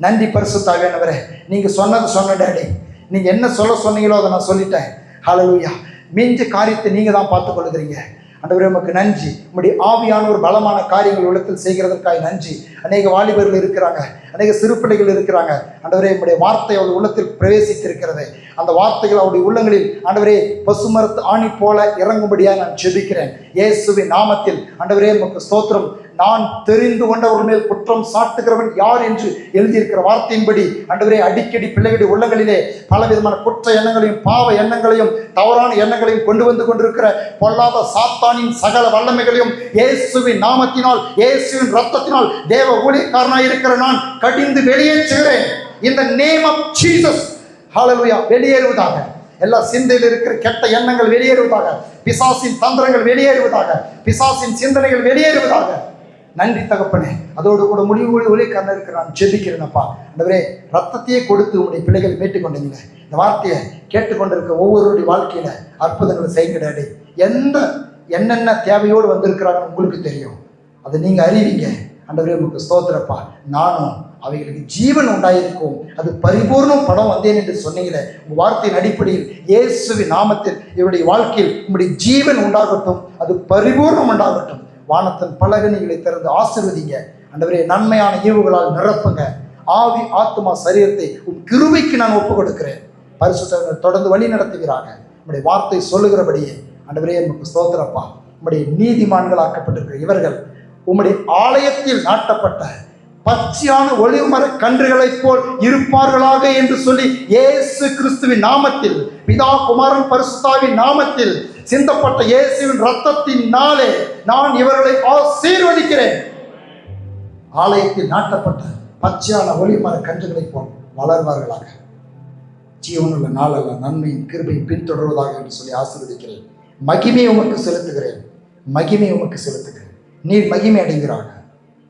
நன்றி பரிசுத்த ஆவியானவரே. நீங்கள் சொன்ன டாடி, நீங்கள் என்ன சொன்னீங்களோ அதை நான் சொல்லிட்டேன். ஹல்லேலூயா. மிஞ்ச காரியத்தை நீங்கள் தான் பார்த்து கொள்ளுகிறீங்க. ஆண்டவரே, உமக்கு நன்றி. உம்முடைய ஆவியான ஒரு பலமான காரியங்கள் உள்ளத்தில் செய்கிறதற்காக நன்றி. அநேக வாலிபர்கள் இருக்கிறாங்க, அநேக சிறு பிள்ளைகள் இருக்கிறாங்க. ஆண்டவரே, உம்முடைய வார்த்தை அவருடைய உள்ளத்தில் பிரவேசித்திருக்கிறது. அந்த வார்த்தைகள் அவருடைய உள்ளங்களில் ஆண்டவரே பசுமரத்து ஆணி போல இறங்கும்படியாக நான் ஜெபிக்கிறேன் இயேசுவின் நாமத்தில். ஆண்டவரே, உமக்கு ஸ்தோத்திரம். நான் தெரிந்து கொண்டவர் மேல் குற்றம் சாட்டுகிறவன் யார் என்று எழுதியிருக்கிற வார்த்தையின்படி ஆண்டவரே, அடிக்கடி பிள்ளைகளுடைய உள்ளங்களிலே பலவிதமான குற்ற எண்ணங்களையும் பாவ எண்ணங்களையும் தவறான எண்ணங்களையும் கொண்டு வந்து கொண்டிருக்கிற பொல்லாத சாத்தானின் சகல வல்லமைகளையும் இயேசுவின் நாமத்தினால், இயேசுவின் ரத்தத்தினால் தேவ ஊழியக்காரனாய் இருக்கிற நான் கடிந்து வெளியேற்றுகிறேன். இந்த நேம் ஆஃப் ஜீசஸ். ஹல்லேலூயா. வெளியேறுவதாக. எல்லா சிந்தையில் இருக்கிற கெட்ட எண்ணங்கள் வெளியேறுவதாக, பிசாசின் தந்திரங்கள் வெளியேறுவதாக, பிசாசின் சிந்தனைகள் வெளியேறுவதாக. நன்றி தகப்பனே. அதோடு கூட முடிவு ஊழியக்காரனாக இருக்கிற நான் ஜெபிக்கிறேனப்பா. ஆண்டவரே, ரத்தத்தையே கொடுத்து உங்களுடைய பிள்ளைகளை மீட்டுக்கொண்டீங்க. இந்த வார்த்தையை கேட்டுக்கொண்டிருக்க ஒவ்வொருடைய வாழ்க்கையில அற்புதங்களை செய்யுங்க டாடி. என்னென்ன தேவையோடு வந்திருக்கிறாங்கன்னு உங்களுக்கு தெரியும், அதை நீங்க அறிவிங்க. ஆண்டவரே, உங்களுக்கு ஸ்தோத்திரப்பா. நானும் அவைகளுக்கு ஜீவன் உண்டாயிருக்கும், அது பரிபூர்ணம் படம் வந்தேன் என்று சொன்னீங்களே, உங்கள் வார்த்தையின் அடிப்படையில் இயேசுவின் நாமத்தில் இவருடைய வாழ்க்கையில் உங்களுடைய ஜீவன் உண்டாகட்டும், அது பரிபூர்ணம் உண்டாகட்டும். வானத்தின் பலகணிகளை திறந்து ஆசீர்வதிங்க. ஆண்டவரே, நன்மையான ஈவுகளால் நிரப்புங்க. ஆவி ஆத்மா சரீரத்தை உன் கிருபைக்கு நான் ஒப்புக் கொடுக்கிறேன். பரிசுத்தவர்கள் தொடர்ந்து வழி நடத்துகிறாங்க. உங்களுடைய வார்த்தை சொல்லுகிறபடியே ஆண்டவரே, உங்களுக்கு ஸ்தோத்திரப்பா. உங்களுடைய நீதிமான்கள் ஆக்கப்பட்டிருக்கிற இவர்கள் உம்முடைய ஆலயத்தில் நாட்டப்பட்ட பச்சையான ஒளிமர கன்றுகளைப் போல் இருப்பார்களாக என்று சொல்லி இயேசு கிறிஸ்துவின் நாமத்தில், பிதா குமாரன் பரிசுத்தாவின் நாமத்தில் சிந்தப்பட்ட இயேசுவின் ரத்தத்தினாலே நான் இவர்களை ஆசீர்வதிக்கிறேன். ஆலயத்தில் நாட்டப்பட்ட பச்சையான ஒளிமர கன்றுகளைப் போல் வளர்வார்களாக. ஜீவனுள்ள நாளல்ல நன்மையும் கிருபையும் பின்தொடர்வதாக என்று சொல்லி ஆசீர்வதிக்கிறேன். மகிமை உமக்கு செலுத்துகிறேன். நீர் மகிமை அடைகிறாங்க.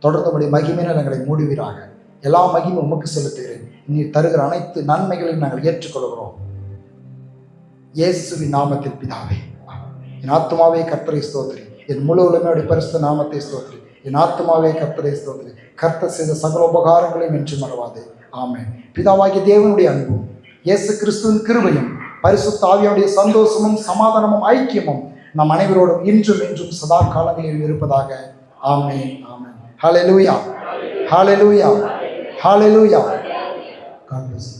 தொடர்ந்து மகிமையினால் எங்களை மூடுவீராக. எல்லா மகிமையும் உமக்கு செலுத்துகிறேன். நீ தருகிற அனைத்து நன்மைகளையும் நாங்கள் ஏற்றுக்கொள்கிறோம். இயேசுவின் நாமத்தில் பிதாவே. என் ஆத்துமாவே கர்த்தரை ஸ்தோத்திரி, என் முழு உலகமே பரிசுத்த நாமத்தை ஸ்தோத்திரி. என் ஆத்துமாவே கர்த்தரை ஸ்தோத்திரி, கர்த்தர் செய்த சகல உபகாரங்களையும் என்று மறவாதே. ஆமென். பிதாவாகிய தேவனுடைய அன்பும் இயேசு கிறிஸ்துவின் கிருபையும் பரிசுத்த ஆவியானுடைய சந்தோஷமும் சமாதானமும் ஐக்கியமும் நம் அனைவரோடும் இன்றும் என்றும் சதா காலங்களில் இருப்பதாக. ஆமென். ஆமென். ஹல்லேலூயா. ஹல்லேலூயா. ஹல்லேலூயா. God bless you.